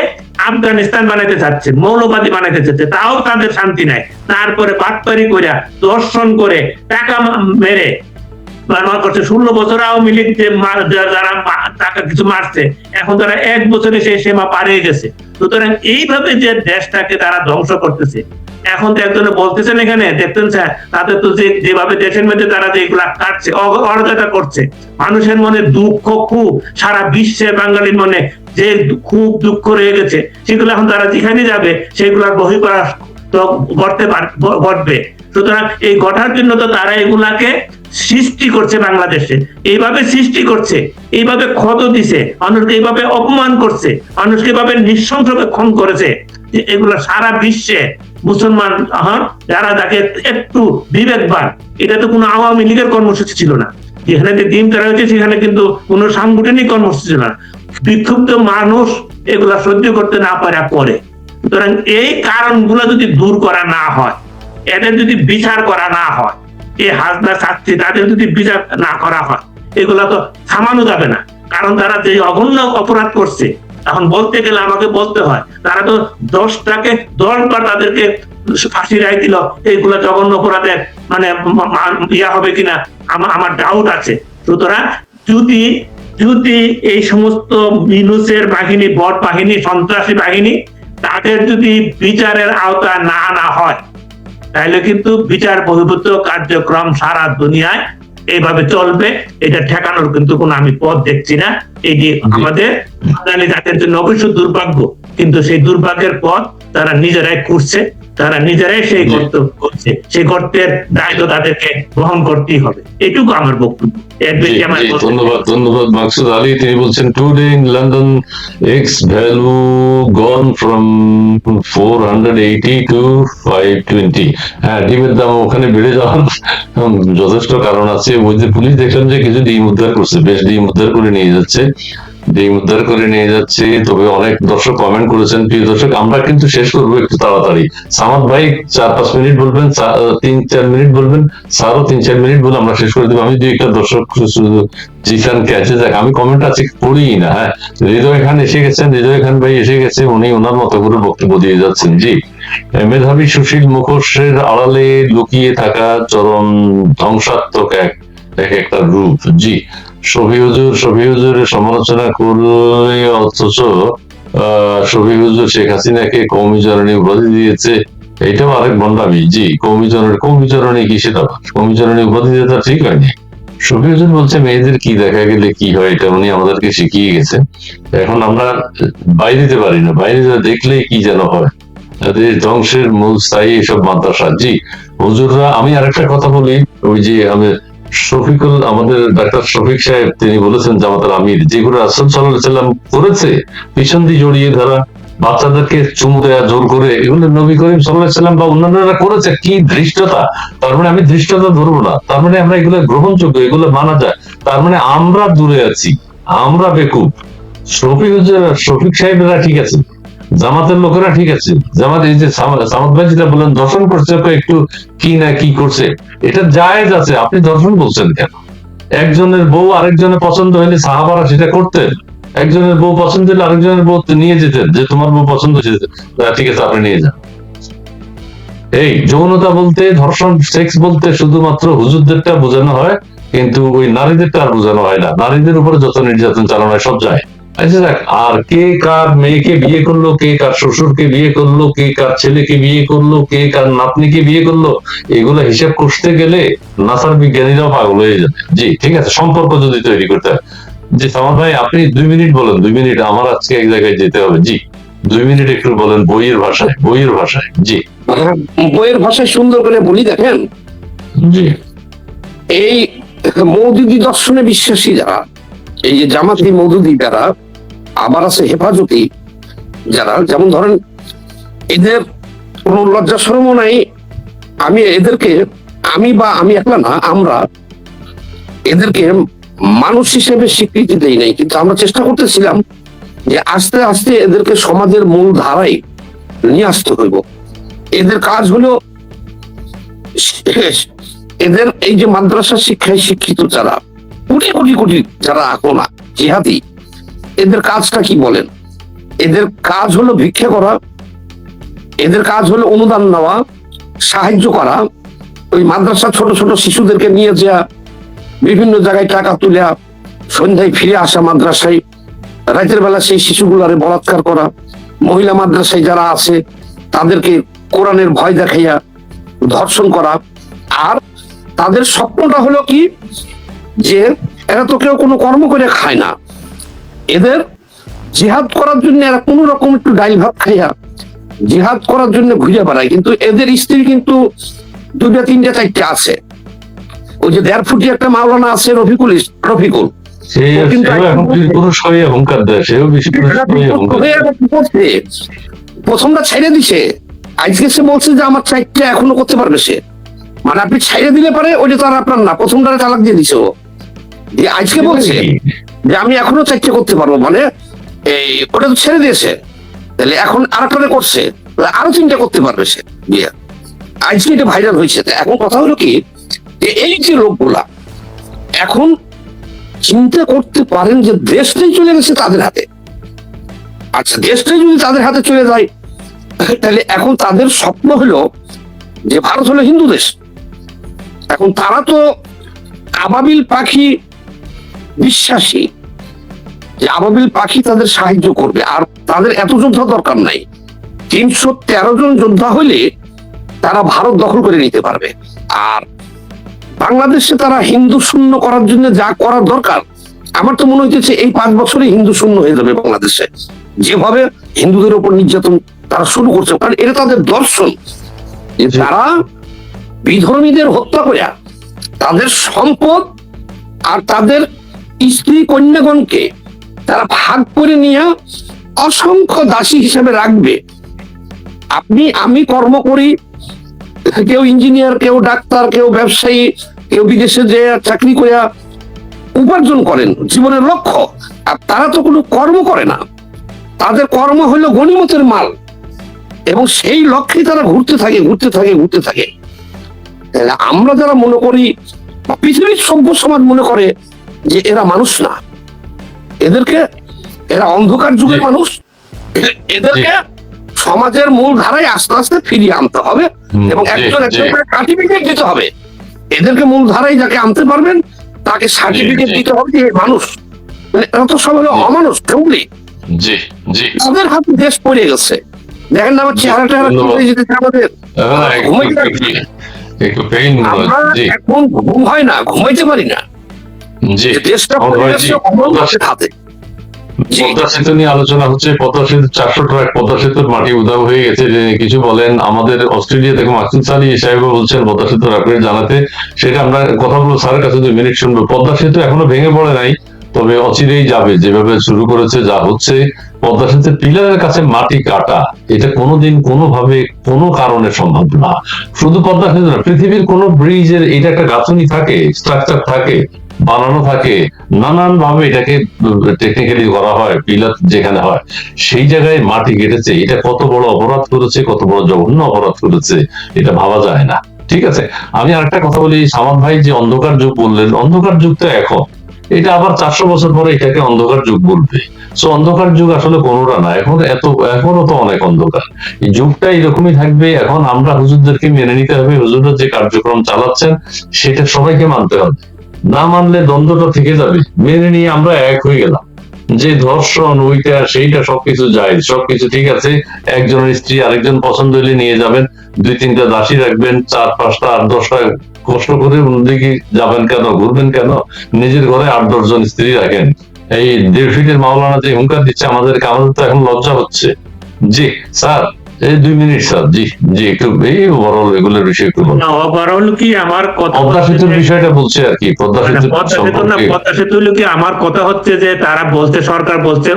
S3: আফগানিস্তান বানাইতে চাচ্ছে, মৌলবাদী বানাইতে চাচ্ছে, তাও তাদের শান্তি নাই। তারপরে বাটপারি করে, দর্শন করে, টাকা মেরে ব্যবহার করছে। 16 বছর আওয়ামী লীগ যে যারা টাকা কিছু মারছে, এখন তারা 1 বছরে সেই সীমা পারিয়ে গেছে। সুতরাং এইভাবে যে দেশটাকে তারা ধ্বংস করতেছে, এখন তো একজনে বলতেছেন এখানে দেখতেন স্যার, তাদের তো যেভাবে দেশের মধ্যে তারা যেগুলা কাটছে, অরাজকতা করছে, মানুষের মনে দুঃখ খুব, সারা বিশ্বে বাঙালির মনে যে খুব দুঃখ রয়ে গেছে, সেগুলো এখন তারা যেখানে যাবে সেগুলার বহিঃপ্রকাশ তো ঘটবে। সুতরাং এই ঘটার জন্য তো তারা এগুলাকে সৃষ্টি করছে, বাংলাদেশে এইভাবে সৃষ্টি করছে, এইভাবে ক্ষত দিছে মানুষকে, এইভাবে অপমান করছে মানুষকে, এইভাবে নৃশংসভাবে খুন করেছে, এগুলো সারা বিশ্বে মুসলমান যারা তাকে একটু বিবেকবান, এটা তো কোনো আওয়ামী লীগের কর্মসূচি ছিল না। যেখানে ডিম করা হয়েছে সেখানে কিন্তু কোনো সাংগঠনিক কর্মসূচি ছিল না। বিক্ষুব্ধ মানুষ এগুলা সহ্য করতে না পারা করে। সুতরাং এই কারণগুলো যদি দূর করা না হয়, এদের যদি বিচার করা না হয়, এই হাসনা ছাত্রী তাদের যদি বিচার না করা হয়, এগুলা তো থামানো যাবে না। কারণ তারা যে অগণ্য অপরাধ করছে, এখন বলতে গেলে আমাকে বলতে হয়, তারা তো 10টাকে 10 বার তাদেরকে ফাঁসি রায় দিল। এইগুলা জঘন্য অপরাধের মানে ইয়া হবে কিনা আমার ডাউট আছে। সুতরাং যদি এই সমস্ত মিনুসের বাহিনী, বট বাহিনী, সন্ত্রাসী বাহিনী, তাদের যদি বিচারের আওতা না আনা হয়, তাহলে কিন্তু বিচার বহির্ভূত কার্যক্রম সারা দুনিয়ায় এইভাবে চলবে। এটা ঠেকানোর কিন্তু কোনো আমি পথ দেখছি না। এই যে আমাদের বাঙালি জাতির জন্য অবশ্য দুর্ভাগ্য, কিন্তু সেই দুর্ভাগ্যের পথ তারা নিজেরাই করছে, তারা নিজেরাই সেই গর্ত করছে, সেই গর্তের দায়িত্ব তাদেরকে বহন করতেই হবে। এটুকু আমার বক্তব্য।
S2: ধন্যবাদ মাকসুদ আলী। তিনি বলছেন today in London x value gone from 480 to 520। হ্যাঁ, ডিমের দাম ওখানে বেড়ে যাওয়ার যথেষ্ট কারণ আছে। ওই যে পুলিশ দেখলাম যে কিছু ডিম উদ্ধার করছে, বেশ ডিম উদ্ধার করে নিয়ে যাচ্ছে। তবে অনেক দর্শক কমেন্ট করেছেন। প্রিয় দর্শক, আমরা কিন্তু শেষ করবো একটু তাড়াতাড়ি। সামাদ ভাই 4-5 মিনিট বলবেন, 3-4 মিনিট বলবেন, স্যারও 3-4 মিনিট বলে আমরা শেষ করে দেবো। আমি 2-1টা দর্শক জিসান ক্যাচে যাক, আমি কমেন্ট আছে পড়ি না। হ্যাঁ, হৃদয় খান এসে গেছেন, হৃদয় খান ভাই এসে গেছে, উনি ওনার মতো করে বক্তব্য দিয়ে যাচ্ছেন। জি, মেধাবী সুশীল মুখোশের আড়ালে লুকিয়ে থাকা চরম ধ্বংসাত্মক একটা রূপ। জি, শফি হুজুরের সমালোচনা করলে অথচ শফি হুজুর শেখ হাসিনাকে কওমি জননী উপাধি দিয়েছে, এটাও আরেক ভণ্ডামি। জি, কওমি জননী কি, সেটা কওমি জননী উপাধি দেওয়া ঠিক হয়নি। শফি হুজুর বলছে মেয়েদের কি দেখা গেলে কি হয়, এটা উনি আমাদেরকে শিখিয়ে গেছে। এখন আমরা বাইরে দিতে পারি না, বাইরে দেখলেই কি যেন হয়। দেশ ধ্বংসের মূল স্থায়ী এসব মাদ্রাসা। জি হুজুররা, আমি আরেকটা কথা বলি, ওই যে আমি শফিকুল, আমাদের ডাক্তার শফিক সাহেব, তিনি বলেছেন জামাতার আমির, যেগুলো রাসূল সাল্লাল্লাহু আলাইহি সাল্লাম করেছে, পিছন দিয়ে জড়িয়ে ধরা, বাচ্চাদেরকে চুমু দেওয়া জোর করে, এগুলো নবী করিম সাল্লাল্লাহু আলাইহি সাল্লাম বা অন্যান্যরা করেছে। কি ধৃষ্টতা! তার মানে আমি ধৃষ্টতা ধরবো না, তার মানে আমরা এগুলো গ্রহণযোগ্য, এগুলো মানা যায়, তার মানে আমরা দূরে আছি, আমরা বেকুব। শফিক সাহেবরা ঠিক আছে, জামাতের লোকেরা ঠিক আছে, জামাত এই যে সামাদ ভাই যেটা বললেন দর্শন করছে, একটু কি না কি করছে, এটা জায়েজ আছে। আপনি দর্শন বলছেন কেন? একজনের বউ আরেকজনের পছন্দ হলে সাহাবারা সেটা করতেন। একজনের বউ পছন্দ হলে আরেকজনের বউ নিয়ে যেতেন, যে তোমার বউ পছন্দ হয়েছে, ঠিক আছে আপনি নিয়ে যান। এই যৌনতা বলতে, ধর্ষণ, সেক্স বলতে শুধুমাত্র হুজুরদেরটা বোঝানো হয়, কিন্তু ওই নারীদেরটা আর বোঝানো হয় না। নারীদের উপরে যত নির্যাতন চালানো হয় সব যায়। আচ্ছা দেখ, আর কে কার মেয়েকে বিয়ে করলো, কে কার শ্বশুরকে বিয়ে করলো, কে কার ছেলেকে বিয়ে করলো, কে কার নাতনিকে বিয়ে করলো, এগুলো হিসাব করতে গেলে নাসার বিজ্ঞানীরাও পাগল হয়ে যাবে। জি, ঠিক আছে, সম্পর্ক যদি তৈরি করতে হয়। জি সামাদ ভাই, আপনি 2 মিনিট বলেন, 2 মিনিট, আমার আজকে এক জায়গায় যেতে হবে। জি, 2 মিনিট একটু বলেন বইয়ের ভাষায়। জি,
S1: বইয়ের ভাষায় সুন্দর করে বলি, দেখেন,
S2: জি,
S1: এই মওদুদি দর্শনে বিশ্বাসী যারা, এই যে জামাতি মওদুদি যারা, আবার আছে হেফাজতি যারা, যেমন ধরেন এদের কোনো লজ্জা শরমও নাই। আমি এদেরকে, আমি একলা না, আমরা এদেরকে মানুষ হিসেবে স্বীকৃতি দেই নাই, কিন্তু আমরা চেষ্টা করতেছিলাম যে আস্তে আস্তে এদেরকে সমাজের মূল ধারায় নিয়ে আসতে হইব। এদের কাজ হলো, এদের এই যে মাদ্রাসা শিক্ষায় শিক্ষিত যারা কোটি কোটি কোটি যারা এখন জিহাদি, এদের কাজটা কি বলেন? এদের কাজ হলো ভিক্ষা করা, এদের কাজ হলো অনুদান নেওয়া, সাহায্য করা, ওই মাদ্রাসা ছোট ছোট শিশুদেরকে নিয়ে যাওয়া, বিভিন্ন জায়গায় টাকা তুলে সন্ধ্যায় ফিরে আসা মাদ্রাসায়, রাতের বেলা সেই শিশুগুলারে বলাৎকার করা, মহিলা মাদ্রাসায় যারা আছে তাদেরকে কোরআনের ভয় দেখাইয়া ধর্ষণ করা। আর তাদের স্বপ্নটা হলো কি, যে এরা তো কেউ কোনো কর্ম করে খায় না, এদের জিহাদ করার জন্য এরা কোন রকম একটু ডাইল ভাত খাইয়া জিহাদ করার জন্য ঘুরে বেড়ায়। কিন্তু এদের স্ত্রী কিন্তু 2টা 3টা 4টা আছে। ওই যে 1.5 ফুটি একটা মাওলানা আছে, রফিকুল, প্রথমটা ছেড়ে দিছে, আজকে সে বলছে যে আমার 4টা এখনো করতে পারবে সে। মানে আপনি ছেড়ে দিলে পারে, ওইটা তো আর আপনার না, প্রথমটা তালাক দিয়ে দিছে ও, যে আজকে বলছে যে আমি এখনো 4টা করতে পারবো, মানে এই ওটা তো ছেড়ে দিয়েছে, তাহলে এখন আরেকটা করছে, আরো 3টা করতে পারবে সে বিয়ে। আজকে এটা ভাইরাল হয়েছে। এখন কথা হলো কি, যে এই যে লোকগুলা এখন চিন্তা করতে পারেন যে দেশটাই চলে গেছে তাদের হাতে। আচ্ছা, দেশটাই যদি তাদের হাতে চলে যায়, তাহলে এখন তাদের স্বপ্ন হলো যে ভারত হলো হিন্দু দেশ। এখন তারা তো আবাবিল পাখি বিশ্বাসী, যে আবাবিল পাখি তাদের সাহায্য করবে, আর তাদের এত যোদ্ধা দরকার নাই। 313 জন যোদ্ধা হলে তারা ভারত দখল করে নিতে পারবে। আর বাংলাদেশে তারা হিন্দু শূন্য করার জন্য যা করার দরকার, আমার তো মনে হইতেছে এই 5 বছরে হিন্দু শূন্য হয়ে যাবে বাংলাদেশে, যেভাবে হিন্দুদের উপর নির্যাতন তারা শুরু করছে। কারণ এটা তাদের দর্শন, যে তারা বিধর্মীদের হত্যা করে তাদের সম্পদ আর তাদের স্ত্রী কন্যাগণকে তারা ভাগ করে নিয়ে অসংখ্য দাসী হিসেবে রাখবে। আমি কর্ম করি, কেউ ইঞ্জিনিয়ার, কেউ ডাক্তার, কেউ ব্যবসায়ী, কেউ বিদেশে যে চাকরি করে উপার্জন করেন জীবনের লক্ষ্য, আর তারা তো কোনো কর্ম করে না, তাদের কর্ম হলো গনিমতের মাল, এবং সেই লক্ষ্যে তারা ঘুরতে থাকে। আমরা যারা মনে করি, পৃথিবীর সভ্য সমাজ মনে করে যে এরা মানুষ না, এরা অন্ধকার যুগের মানুষ, এদেরকে সমাজের মূল ধারায় আস্তে আস্তে ফিরিয়ে আনতে হবে, এবং একজন সার্টিফিকেট দিতে হবে। এদেরকে মূল ধারায় যাকে আনতে পারবেন তাকে সার্টিফিকেট দিতে হবে যে মানুষ। এরা তো সব হলো অমানুষ, কেউলি তাদের হাতে দেশ পড়ে গেছে। দেখেন না আমার চেহারাটা আমাদের এখন ঘুম হয় না, ঘুমাইতে পারি না, দেশটা পড়ে গেছে অমানুষের হাতে।
S2: পদ্মা সেতু নিয়ে আলোচনা হচ্ছে। পদ্মা সেতু 400 ট্রাক পদ্মা সেতুর মাটি উধাও হয়ে গেছে, কিছু বলেন। আমাদের অস্ট্রেলিয়া থেকে মাসুদ সালি সাহেব বলছেন পদ্মা সেতুর আপডেট জানাতে, সেটা আমরা কথা বলবো স্যারের কাছে 2 মিনিট শুনবো। পদ্মা সেতু এখনো ভেঙে পড়ে নাই, তবে অচিরেই যাবে, যেভাবে শুরু করেছে যা হচ্ছে। পদ্মা সেতুর পিলারের কাছে মাটি কাটা, এটা কোনোদিন কোনোভাবে কোনো কারণে সম্ভব না। শুধু পদ্মা সেতু না, পৃথিবীর কোন ব্রিজের এটা একটা গাঁথনি থাকে, স্ট্রাকচার থাকে, বানানো থাকে, নানান ভাবে এটাকে টেকনিক্যালি করা হয়। পিলার যেখানে হয় সেই জায়গায় মাটি কেটেছে, এটা কত বড় অপরাধ করেছে, কত বড় জঘন্য অপরাধ করেছে, এটা ভাবা যায় না। ঠিক আছে, আমি আরেকটা কথা বলি। সামাদ ভাই যে অন্ধকার যুগ বললেন, অন্ধকার যুগ তো এখন, এটা আবার 400 বছর পরে এটাকে অন্ধকার যুগ বলবে। সো অন্ধকার যুগ আসলে কোনোটা না, এখনো তো অনেক অন্ধকার। এই যুগটা এরকমই থাকবে। এখন আমরা হুজুরদেরকে মেনে নিতে হবে, হুজুররা যে কার্যক্রম চালাচ্ছেন সেটা সবাইকে মানতে হবে, না মানলে দ্বন্দ্বটা থেকে যাবে। মেনে নিয়ে আমরা এক হয়ে গেলাম যে ধর্ষণ ওইটা সেইটা সবকিছু যায়, সবকিছু ঠিক আছে। একজনের স্ত্রী আরেকজন পছন্দ হলে নিয়ে যাবেন, 2-3টা দাসী রাখবেন, 4-5টা 8-10টা, কষ্ট করে অন্যদিকে যাবেন কেন, ঘুরবেন কেন? নিজের ঘরে 8-10 জন স্ত্রী রাখেন। এই 1.5 ফিটের মাওলানা যে হুঙ্কার দিচ্ছে আমাদেরকে, আমাদের তো এখন লজ্জা হচ্ছে। জি স্যার, এই 2 মিনিট স্যার। জি একটু এই ওভারঅল এগুলোর বিষয়ে একটু বলুন।
S3: ওভারঅল কি আমার কথা,
S2: পদ্মা সেতুর বিষয়টা বলছে আর কি, পদ্মা সেতু
S3: পদ্মা সেতু হলো কি আমার কথা হচ্ছে যে তারা বলছে, সরকার বলছে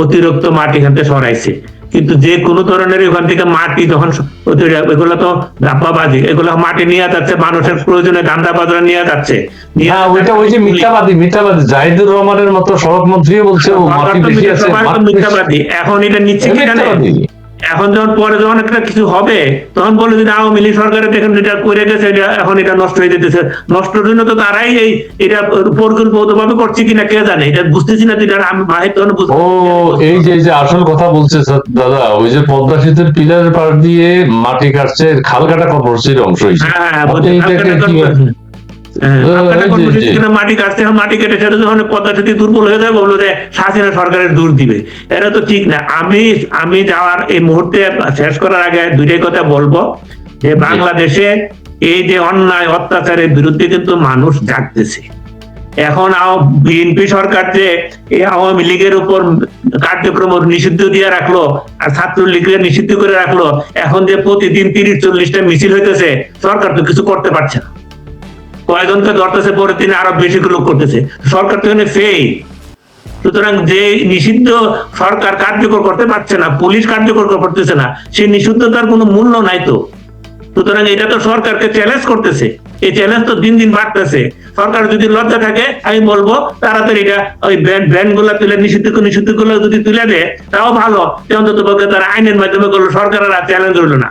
S3: অতিরিক্ত মাটি হাতে সরাইছে, কিন্তু যে কোনো ধরনের ওখান থেকে মাটি যখন এগুলো তো ধাপ্পাবাজি, এগুলো মাটি নিয়ে যাচ্ছে, মানুষের প্রয়োজনে গান্ধাবাজরা নিয়ে যাচ্ছে।
S2: হ্যাঁ, ওইটা ওই যে মিথ্যাবাদী জাহিদুর রহমানের মতো সড়ক মন্ত্রীও বলছে ও মাটি বেশি আছে,
S3: মিথ্যাবাদী। এখন এটা নিচ্ছে কি জানেন? এখন যখন পরে যখন একটা কিছু হবে তখন বলে যে আওয়ামী লীগ সরকারের দেখেন যেটা করে গেছে, এখন এটা নষ্ট হয়ে যেতেছে। নষ্টের জন্য তো তারাই এটা পরিকল্পিত ভাবে করছে কিনা কে জানে, এটা বুঝতেছি না। যেটা আমি ভাই তখন বুঝতে,
S2: ও এই যে আসল কথা বলছে দাদা, ওই যে পদ্মা সেতুর পিলারের পাশ দিয়ে মাটি কাটছে, খাল কাটা কর্মসূচির অংশ হিসেবে।
S3: মাটি কাটছে, মাটি কেটে সেটা যখন পদ্মা সেতু দুর্বল হয়ে যায় বললো যে হাসিনা সরকারের দূর দিবে। এটা তো ঠিক না। আমি যাওয়ার এই মুহূর্তে শেষ করার আগে দুইটাই কথা বলবো, যে বাংলাদেশে এই যে অন্যায় অত্যাচারের বিরুদ্ধে কিন্তু মানুষ জাগতেছে। এখন বিএনপি সরকার যে এই আওয়ামী লীগের উপর কার্যক্রম নিষিদ্ধ দিয়ে রাখলো আর ছাত্রলীগের নিষিদ্ধ করে রাখলো, এখন যে প্রতিদিন 30-40টা মিছিল হইতেছে, সরকার তো কিছু করতে পারছে না। কয়েকজনকে ধরতেছে, পরের দিনে আরো বেশি লোক করতেছে, সরকার তো এখানে ফেল। সুতরাং যে নিষিদ্ধ সরকার কার্যকর করতে পারছে না, পুলিশ কার্যকর করতেছে না, সেই নিষিদ্ধতার কোনো মূল্য নাই তো। সুতরাং এটা তো সরকারকে চ্যালেঞ্জ করতেছে, এই চ্যালেঞ্জ তো দিন দিন বাড়তেছে। সরকার যদি লজ্জা থাকে, আমি বলবো তাড়াতাড়ি এটা ওই ব্যান্ড গুলা তুলে নিষিদ্ধ গুলো যদি তুলে দেয় তাও ভালো, অন্তত পক্ষে তারা আইনের মাধ্যমে করলো, সরকার আর চ্যালেঞ্জ হইলো না।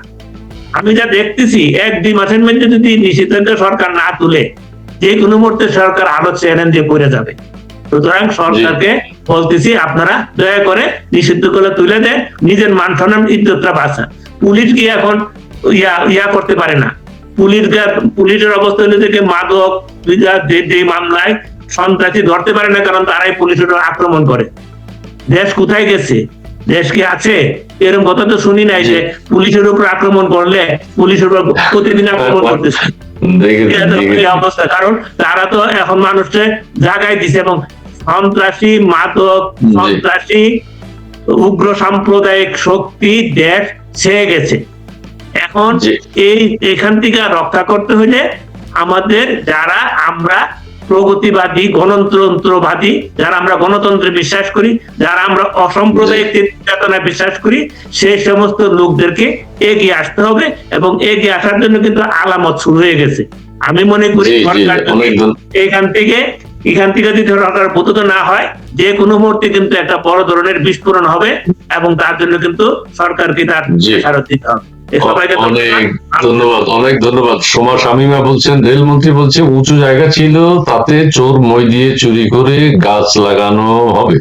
S3: আমি যা দেখতেছি 1-2 মাসের মধ্যে যদি নিষিদ্ধ সরকার না তুলে, যে কোনো মুহূর্তে সরকার আরো চ্যালেঞ্জে পড়ে যাবে। সুতরাং সরকারকে বলতেছি, আপনারা দয়া করে নিষিদ্ধ করে তুলে দেয়, নিজের মান সম্মান ইজ্জতটা বাঁচান। পুলিশ কি এখন ইয়া করতে পারে না? পুলিশের অবস্থা থেকে মাদক যে মামলায় সন্ত্রাসী ধরতে পারে না, কারণ তারাই পুলিশের আক্রমণ করে। দেশ কোথায় গেছে? দেশ কি আছে? এরকম কথা তো শুনি নাই যে পুলিশের উপর আক্রমণ করলে পুলিশের উপর প্রতিদিন আক্রমণ করতেছে অবস্থা। কারণ তারা তো এখন মানুষকে জাগাই দিছে, এবং সন্ত্রাসী মাদক সন্ত্রাসী উগ্র সাম্প্রদায়িক শক্তি দেশ ছেয়ে গেছে। এখন এখান থেকে রক্ষা করতে হলে আমাদের, যারা আমরা প্রগতিবাদী গণতন্ত্রবাদী, যারা আমরা গণতন্ত্রে বিশ্বাস করি, যারা আমরা অসাম্প্রদায়িক চেতনায় বিশ্বাস করি, সেই সমস্ত লোকদেরকে এগিয়ে আসতে হবে। এবং এগিয়ে আসার জন্য কিন্তু আলামত শুরু হয়ে গেছে। আমি মনে করি এখান থেকে যদি সরকার পতিত না হয়, যে কোনো মুহূর্তে কিন্তু একটা বড় ধরনের বিস্ফোরণ হবে, এবং তার জন্য কিন্তু সরকারকে তার ফেরত দিতে হবে।
S2: অনেক ধন্যবাদ। সোমা শামীমা বলছেন, রেলমন্ত্রী বলছে উঁচু জায়গা ছিল, তাতে চোর মই দিয়ে চুরি করে গাছ লাগানো হবে।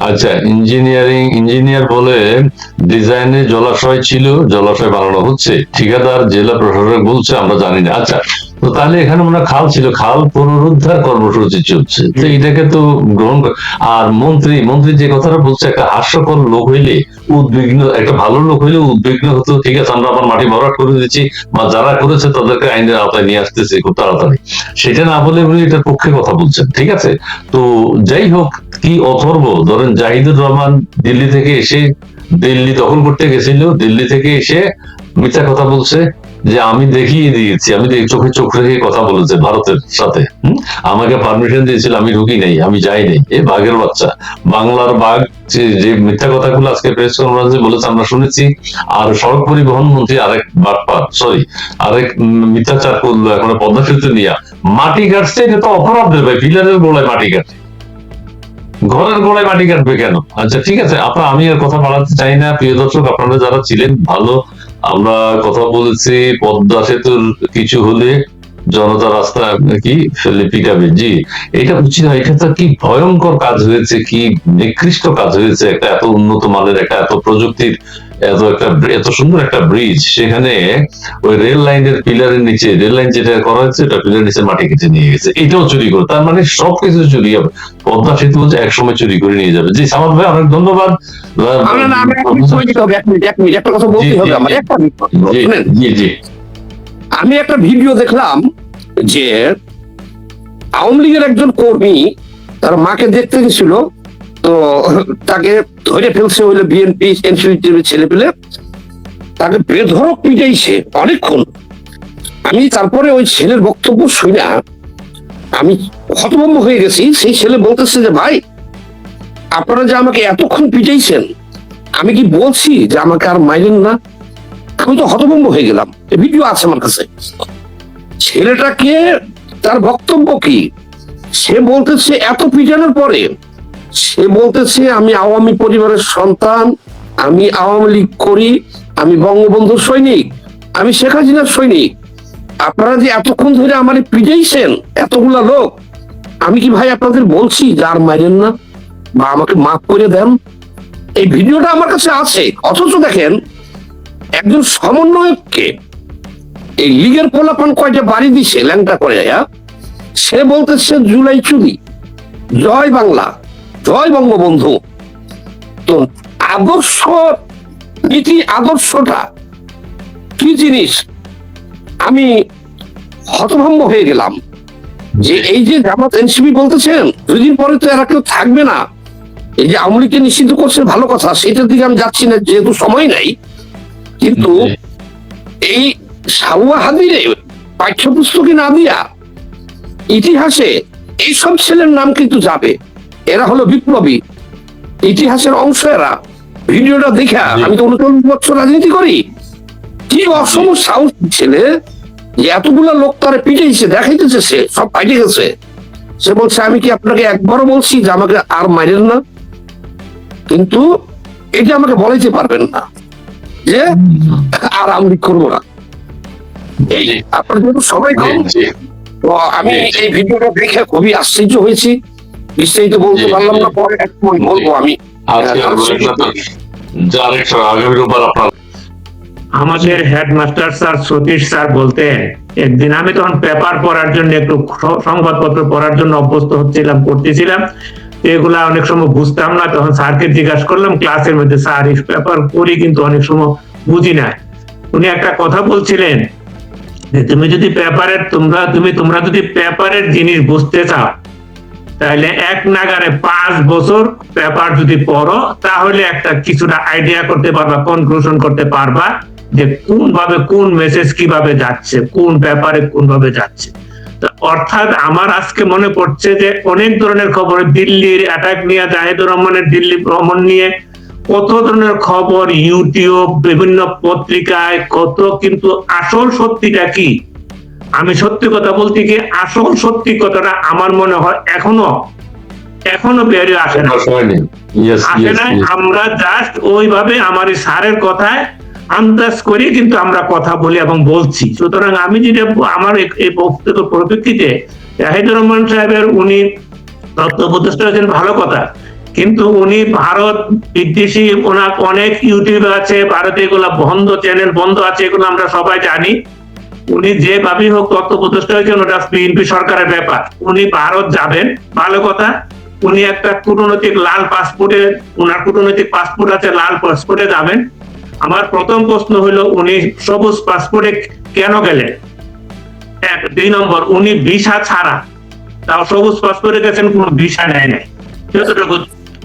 S2: আচ্ছা, ইঞ্জিনিয়ার বলে ডিজাইনে জলাশয় ছিল, জলাশয় বানানো হচ্ছে, ঠিকাদার জেলা প্রশাসক বলছে আমরা জানি না। আচ্ছা, তো তাহলে এখানে মনে খাল ছিল, খাল পুনরুদ্ধার কর্মসূচি চলছে, তো এটাকে তো গ্রহণ। আর মন্ত্রী যে কথাটা বলছে, একটা হাস্যকর লোক হইলে উদ্বিগ্ন, একটা ভালো লোক হইলে উদ্বিগ্ন হতো, ঠিক আছে আমরা আবার মাটি ভরাট করে দিচ্ছি, বা যারা করেছে তাদেরকে আইনের আওতায় নিয়ে আসতেছি খুব তাড়াতাড়ি, সেটা না বলে উনি এটার পক্ষে কথা বলছেন। ঠিক আছে, তো যাই হোক, কি অথর্ব। ধরেন জাহিদুর রহমান দিল্লি থেকে এসে, দিল্লি দখল করতে গেছিল, দিল্লি থেকে এসে মিথ্যা কথা বলছে যে আমি দেখিয়ে দিয়েছি, আমি চোখে চোখ রেখে কথা বলেছে ভারতের সাথে। আমাকে পারমিশন দিয়েছিল, আমি ঢুকি নাই, আমি যাই নাই। এ বাঘের বাচ্চা, বাংলার বাঘ, যে মিথ্যা কথাগুলো আজকে প্রেস কনফারেন্সে বলেছে আমরা শুনেছি। আর সড়ক পরিবহন মন্ত্রী আরেক মিথ্যাচার করলো এখন পদ্মা সেতু নিয়ে। মাটি কাটছে, এটা তো অপরাধ দেবে, পিলারের গোড়ায় মাটি কাটছে, ঘরের গোড়ায় মাটি কাটবে কেন? আচ্ছা ঠিক আছে, আমি আর কথা বাড়াতে চাই না। প্রিয় দর্শক, আপনারা যারা ছিলেন ভালো, আমরা কথা বলেছি পদ্মা সেতুর কিছু হলে জনতা রাস্তা কি ফেলে পিটাবে। জি, এটা উচিত হয়। এটা তো কি ভয়ঙ্কর কাজ হয়েছে, কি নিকৃষ্ট কাজ হয়েছে। একটা এত উন্নত মানের, একটা এত প্রযুক্তির, এত সুন্দর একটা ব্রিজ, সেখানে ওই রেল লাইনের পিলারের নিচে, রেল লাইন যেটা করা হয়েছে ওটা পিলারের নিচে মাটি কেটে নিয়ে গেছে, এটাও চুরি করে। তার মানে সবকিছু চুরি হবে। পদ্মা সেতু বলছে একসময় চুরি করে নিয়ে যাবে। জি সামাদ ভাই, অনেক ধন্যবাদ।
S1: আমি একটা ভিডিও দেখলাম যে আওয়ামী লীগের একজন কর্মী তার মাকে দেখতে গেছিল, তো তাকে ধরে ফেলছে হইলে বিএনপি এনসিপির ছেলে পেলে, তাকে বেধড়ক পিটাইছে অনেকক্ষণ। আমি তারপরে ওই ছেলের বক্তব্য শুনে আমি হতভম্ব হয়ে গেছি। সেই ছেলে বলতেছে যে ভাই, আপনারা যে আমাকে এতক্ষণ পিটাইছেন, আমি কি বলছি যে আমাকে আর মাইলেন না? আমি তো হতভম্ব হয়ে গেলাম। ভিডিও আছে আমার কাছে। ছেলেটাকে তার বক্তব্য কি, সে বলতেছে এত পিটানোর পরে সে বলতেছে আমি আওয়ামী পরিবারের সন্তান, আমি আওয়ামী লীগ করি, আমি বঙ্গবন্ধুর সৈনিক, আমি শেখ হাসিনার সৈনিক। আপনারা যে এতক্ষণ ধরে আমার পিটাইছেন এতগুলা লোক, আমি কি ভাই আপনাদের বলছি যে আর মাইরেন না বা আমাকে মাফ করে দেন? এই ভিডিওটা আমার কাছে আছে। অথচ দেখেন একজন সমন্বয়ককে এই লীগের পোলাপান কয়টা বাড়ি দিছে ল্যাংটা করে, সে বলতেছে জুলাই চুরি, জয় বাংলা, জয় বঙ্গবন্ধু। তো আদর্শ নীতি আদর্শটা কি জিনিস আমি হতভম্ব হয়ে গেলাম। যে এই যে জামাত এনসিপি বলতেছেন 2 দিন পরে তো এরা কেউ থাকবে না, এই যে আওয়ামী লীগকে নিষিদ্ধ করছেন ভালো কথা, সেটার দিকে আমি যাচ্ছি না যেহেতু সময় নাই। কিন্তু এই সাউয়া হাদিরে পাঠ্যপুস্তকে না দিয়া ইতিহাসে এইসব ছেলের নাম কিন্তু যাবে। এরা হলো বিপ্লবী, ইতিহাসের অংশ এরা। ভিডিওটা দেখা আমি তো 39 বছর রাজনীতি করি, কি অসম সাহস ছেলে যে এতগুলা লোক তারা পিটাইছে, দেখাইতেছে, সে সব পাইটে গেছে। সে বলছে আমি কি আপনাকে একবারও বলছি যে আমাকে আর মাইরেন না? কিন্তু এটা আমাকে বলাইতে পারবেন না যে আর আমি করবো না। এই আপনার যেহেতু সবাই কম, তো আমি এই ভিডিওটা দেখে খুবই আশ্চর্য হয়েছি। বিস্তারিত বলতে পারলাম না, পরে এক সময় বলবো আমি।
S3: আমাদের হেডমাস্টার স্যার সতীশ স্যার বলতেন, একদিন আমি তখন পেপার পড়ার জন্য একটু সংবাদপত্র পড়ার জন্য অভ্যস্ত হচ্ছিলাম, পড়তেছিলাম, এগুলা অনেক সময় বুঝতাম না। তখন স্যারকে জিজ্ঞাসা করলাম ক্লাসের মধ্যে, স্যার এই পেপার পড়ি কিন্তু অনেক সময় বুঝি না। উনি একটা কথা বলছিলেন যে তুমি যদি পেপারের তোমরা যদি পেপারের জিনিস বুঝতে চাও তাহলে এক নাগারে 5 বছর পেপার যদি পড়ো তাহলে একটা কিছুটা আইডিয়া করতে পারবা, কনক্লুশন করতে পারবা যে কোন ভাবে কোন মেসেজ কিভাবে যাচ্ছে, কোন পেপারে কোন ভাবে যাচ্ছে। অর্থাৎ আমার আজকে মনে পড়ছে যে অনেক ধরনের খবর, দিল্লির অ্যাটাক নিয়ে, জাহিদুর রহমানের দিল্লি ভ্রমণ নিয়ে কত ধরনের খবর, ইউটিউব, বিভিন্ন পত্রিকায় কত, কিন্তু আসল সত্যিটা কি? আমি সত্যি কথা বলতে কি, আসল সত্যি কথাটা আমার মনে হয় এখনো বেরিয়ে আসে না। আমরা জাস্ট ওইভাবে আমার স্যারের কথায় আন্দাজ করি কিন্তু আমরা কথা বলি এবং বলছি। সুতরাং আমি যেটা আমার এই বক্তব্যের পরিপ্রেক্ষিতে জাহিদুর রহমান সাহেবের উনি তত্ত্ব উপদেষ্টা হয়েছেন ভালো কথা, কিন্তু উনি ভারত বিদ্বেষী, ওনার অনেক ইউটিউব আছে ভারতে, এগুলা বন্ধ, চ্যানেল বন্ধ আছে, এগুলো আমরা সবাই জানি। উনি যেভাবেই হোক তত্ত্ব উপদেষ্টা হয়েছেন, ওটা বিএনপি সরকারের ব্যাপার। উনি ভারত যাবেন ভালো কথা, উনি একটা কূটনৈতিক লাল পাসপোর্টে, ওনার কূটনৈতিক পাসপোর্ট আছে, লাল পাসপোর্টে যাবেন। আমার প্রথম প্রশ্ন হলো উনি সবুজ পাসপোর্টে কেন গেলেন? 2 নম্বর, উনি ভিসা ছাড়া, তাও সবুজ পাসপোর্টে গেছেন, কোনো ভিসা নেয় নাই, যতটুকু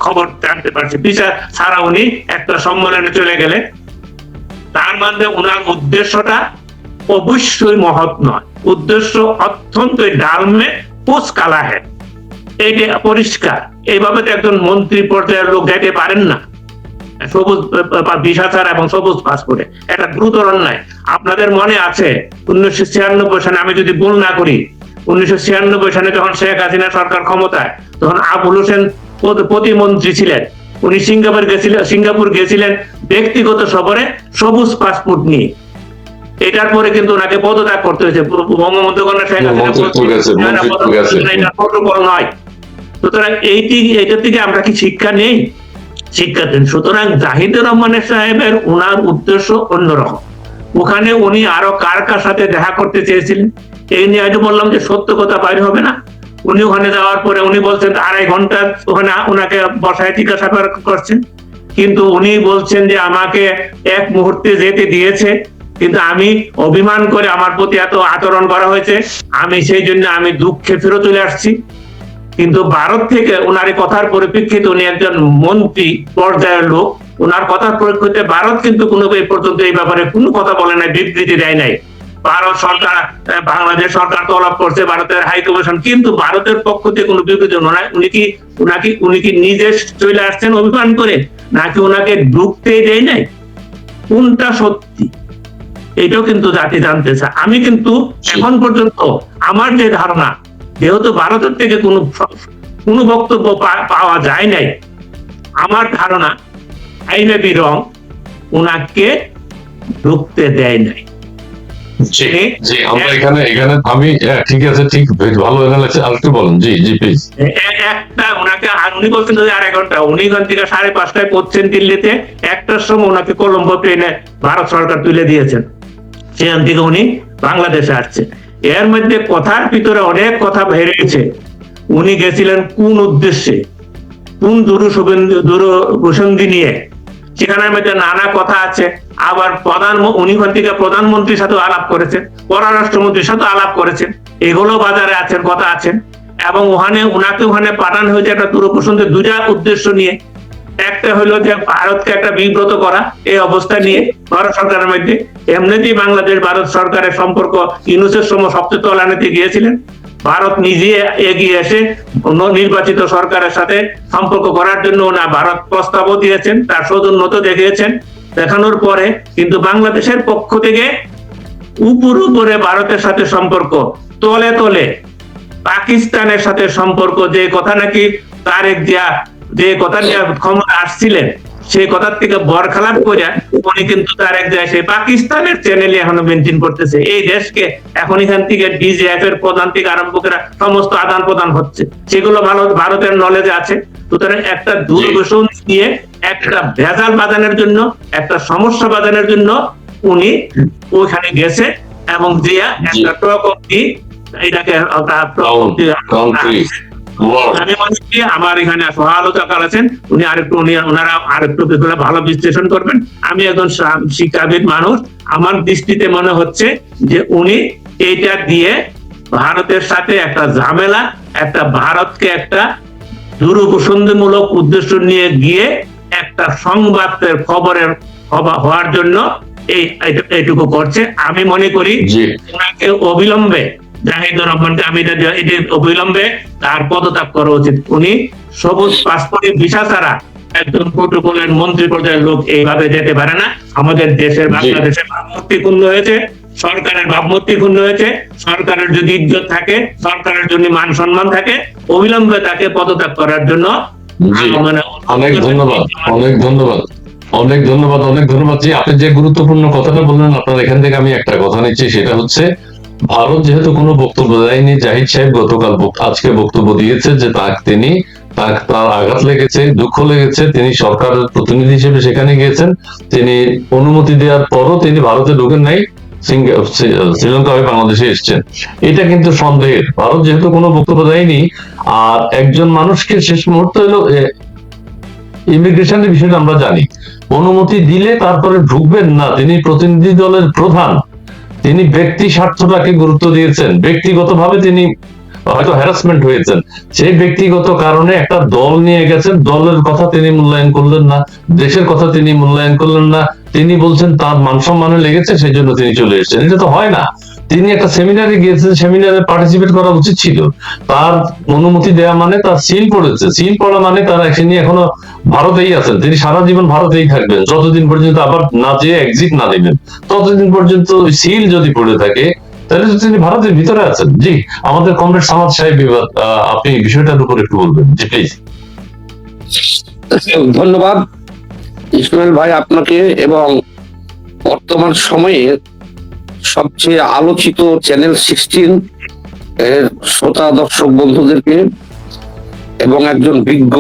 S3: খবর জানতে পারছি, ভিসা ছাড়া উনি একটা সম্মেলনে চলে গেলেন। তার মানে ওনার উদ্দেশ্যটা অবশ্যই মহৎ নয়, উদ্দেশ্য অত্যন্ত ডালমে পোস্ট কালা হ্যাঁ, এইটা পরিষ্কার। এইভাবে তো একজন মন্ত্রী পর্যায়ের লোক যেতে পারেন না সবুজ ভিসা ছাড়া এবং সবুজ পাসপোর্টে, এটা গুরুতর অন্যায়। আপনাদের মনে আছে 1996 সালে, আমি যদি ভুল না করি, 1996 সালে যখন শেখ হাসিনা সরকার ক্ষমতায়, তখন আবুল হোসেন প্রতিমন্ত্রী ছিলেন। উনি সিঙ্গাপুর গেছিলেন ব্যক্তিগত সফরে সবুজ পাসপোর্ট নিয়ে। এটার পরে কিন্তু ওনাকে পদত্যাগ করতে হয়েছে। বঙ্গবন্ধু কন্যা শেখ হাসিনা এটা প্রটোকল নয়। সুতরাং এইটা থেকে আমরা কি শিক্ষা নেই? শিক্ষা দেন। সুতরাং জাহিদুর রহমানের সাহেবের ওনার উদ্দেশ্য অন্যরকম। ওখানে উনি আরো কার সাথে দেখা করতে চেয়েছিলেন, এই নিয়ে আগে বললাম যে সত্য কথা বাইরে হবে না। উনি ওখানে যাওয়ার পরে উনি বলছেন 2.5 ঘন্টা ওখানে ওনাকে বসায় জিজ্ঞাসাবাদ করছেন, কিন্তু উনি বলছেন যে আমাকে এক মুহূর্তে যেতে দিয়েছে, কিন্তু আমি অভিমান করে আমার প্রতি এত আচরণ করা হয়েছে, আমি সেই জন্য আমি দুঃখে ফিরে চলে আসছি। কিন্তু ভারত থেকে ওনার এই কথার পরিপ্রেক্ষিতে, উনি একজন মন্ত্রী পর্যায়ের লোক, ওনার কথার পরিপ্রেক্ষিতে ভারত কিন্তু কোনো এই পর্যন্ত এই ব্যাপারে কোনো কথা বলে নাই, বিবৃতি দেয় নাই। ভারত সরকার, বাংলাদেশ সরকার তলব করছে ভারতের হাই কমিশন, কিন্তু ভারতের পক্ষ থেকে কোনো বিবৃতি নয়। উনি কি নিজে চলে আসছেন অভিমান করে, নাকি ওনাকে ঢুকতেই দেয় নাই, কোনটা সত্যি এটাও কিন্তু জাতি জানতে চায়। আমি কিন্তু এখন পর্যন্ত আমার যে ধারণা, যেহেতু ভারতের থেকে কোনো বক্তব্য পাওয়া যায় নাই, আমার ধারণা আই মে বি রং, ওনাকে ঢুকতে দেয় নাই।
S2: জি আমরা এখানে আমি ঠিক আছে, ঠিক ভালো লাগছে, আরেকটু বলেন। জি জি প্লিজ।
S3: একটা ওনাকে, উনি বলছেন যদি 2.5 ঘন্টা, উনি এখান থেকে 5:30টায় পড়ছেন দিল্লিতে, 1টার সময় ওনাকে কলম্বো ট্রেনে ভারত সরকার তুলে দিয়েছেন, সেখান থেকে উনি বাংলাদেশে আসছেন। এর মধ্যে কথার ভিতরে অনেক কথা বেরিয়েছে, উনি গেছিলেন কোন উদ্দেশ্যে, কোন দুরুসন্ধি নিয়ে, সেখানের মধ্যে নানা কথা আছে। আবার উনি ওখান থেকে প্রধানমন্ত্রীর সাথে আলাপ করেছেন, পররাষ্ট্রমন্ত্রীর সাথে আলাপ করেছেন, এগুলো বাজারে আছেন, কথা আছেন। এবং ওনাকে পাঠানো হয়েছে একটা দুরুপসন্ধির 2টা উদ্দেশ্য নিয়ে। একটা হলো যে ভারতকে একটা বিব্রত করা, এই অবস্থা নিয়ে ভারত সরকারের মধ্যে। এমনিতেই বাংলাদেশ ভারত সরকারের সম্পর্ক ইউনূসের সময় সবচেয়ে তলানিতে গিয়েছিলেন, ভারত নিজে এগিয়ে এসে নির্বাচিত সরকারের সাথে সম্পর্ক করার জন্য ভারত প্রস্তাবও দিয়েছেন, তার সৌজন্যতা দেখিয়েছেন। দেখানোর পরে কিন্তু বাংলাদেশের পক্ষ থেকে উপরে ভারতের সাথে সম্পর্ক, তলে তলে পাকিস্তানের সাথে সম্পর্ক, যে কথা নাকি তারেক জিয়া যে কথা নিয়ে ক্ষমতা আসছিলেন, সেই কথার থেকে বরখালাপ করে উনি কিন্তু তারেক জিয়া সেই পাকিস্তানের চ্যানেলে এখনো মেনটেন করতেছে। এই দেশকে এখন এখান থেকে ডিজিএফ এর প্রধান থেকে আরম্ভ করে সমস্ত আদান প্রদান হচ্ছে, সেগুলো ভারতের নলেজে আছে। সুতরাং একটা দুর্ঘটনা দিয়ে একটা ভেজাল বাঁধানোর জন্য, একটা সমস্যা বাঁধানোর জন্য উনি ওইখানে গেছে, এবং জিয়া একটা টক অব্দি এটাকে আমি মনে করি আমার এখানে সহালোচক আছেন, ওনারা আরেকটু ভালো বিশ্লেষণ করবেন। আমি একজন শিক্ষাবিদ মানুষ, আমার দৃষ্টিতে মনে হচ্ছে যে উনি এইটা দিয়ে ভারতের সাথে একটা ঝামেলা, একটা ভারতকে একটা দুরুপসন্ধিমূলক উদ্দেশ্য নিয়ে গিয়ে একটা সংবাদের খবরের হওয়ার জন্য এইটুকু করছে। আমি মনে করি ওনাকে অবিলম্বে, জাহিদুর রহমানকে অবিলম্বে তার পদত্যাগ করা উচিত। উনি সবুজ পাসপোর্টের ভিসা ছাড়া একজন প্রোটোকলের মন্ত্রী পর্যায়ের লোক এইভাবে যেতে পারে না। আমাদের দেশের, বাংলাদেশের ভাবমূর্তি ক্ষুণ্ণ হয়েছে, সরকারের ভাবমূর্তি ক্ষুণ্ণ হয়েছে। সরকারের যদি ইজ্জত থাকে, সরকারের যদি মান সম্মান থাকে, অবিলম্বে তাকে পদত্যাগ করার জন্য
S2: অনেক ধন্যবাদ। জি, আপনি যে গুরুত্বপূর্ণ কথাটা বললেন, আপনার এখান থেকে আমি একটা কথা নিচ্ছি, সেটা হচ্ছে ভারত যেহেতু কোনো বক্তব্য দেয়নি, জাহিদ সাহেব আজকে বক্তব্য দিয়েছে যে তার আঘাত লেগেছে, দুঃখ লেগেছে, তিনি সরকারের প্রতিনিধি হিসেবে সেখানে গিয়েছেন, তিনি অনুমতি দেওয়ার পরও তিনি ভারতে ঢুকেন নাই, শ্রীলঙ্কা হয়ে বাংলাদেশে এসেছেন। এটা কিন্তু সন্দেহের। ভারত যেহেতু কোনো বক্তব্য দেয়নি, আর একজন মানুষকে শেষ মুহূর্তে হলো ইমিগ্রেশনের বিষয়টা আমরা জানি, অনুমতি দিলে তারপরে ঢুকবেন না, তিনি প্রতিনিধি দলের প্রধান, তিনি ব্যক্তি স্বার্থটাকে গুরুত্ব দিয়েছেন, ব্যক্তিগতভাবে তিনি হয়তো হ্যারাসমেন্ট হয়েছেন, সেই ব্যক্তিগত কারণে একটা দল নিয়ে গেছেন, দলের কথা তিনি মূল্যায়ন করলেন না, দেশের কথা তিনি মূল্যায়ন করলেন না, তিনি বলছেন তার মান সম্মানে লেগেছে সেই জন্য তিনি চলে এসেছেন। এটা তো হয় না। তিনি একটা সেমিনারে গিয়েছেন, সেমিনারে পার্টিসিপেট করা উচিত ছিল, তার অনুমতি দেওয়া মানে তার সিল পড়েছে, সিল পড়া মানে তার তিনি এখনো ভারতেই আছেন, তিনি সারা জীবন ভারতেই থাকবেন, যতদিন পর্যন্ত আবার না যেয়ে এক্সিট না দিবেন, ততদিন পর্যন্ত সিল যদি পড়ে থাকে তাহলে তো তিনি ভারতের ভিতরে আছেন। জি, আমাদের কমরেড সামাদ সাহেব, আপনি বিষয়টার উপর একটু বলবেন, জি প্লিজ।
S1: ধন্যবাদ ইসমাইল ভাই আপনাকে, এবং বর্তমান সময়ে সবচেয়ে আলোচিত চ্যানেল 16 এর শ্রোতা দর্শক বন্ধুদেরকে, এবং একজন বিজ্ঞ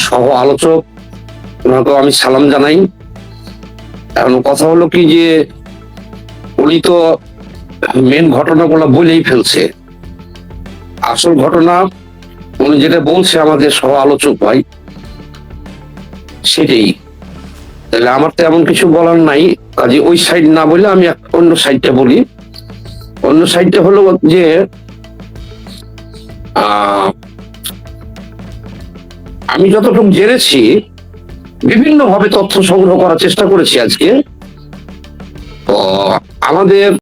S1: সহ আলোচক, ওনাকে আমি সালাম জানাই। এখন কথা হলো কি যে উনি তো মেন ঘটনাগুলো বলেই ফেলছে। আসল ঘটনা উনি যেটা বলছে আমাদের সহ আলোচক ভাই, সেটাই। তাহলে আমার তো এমন কিছু বলার নাই, কাজে ওই সাইড না বলে আমি অন্য সাইডটা বলি। অন্য সাইডটা হলো যে আমি যতটুকু জেনেছি, বিভিন্ন ভাবে তথ্য সংগ্রহ করার চেষ্টা করেছি আজকে। আমাদের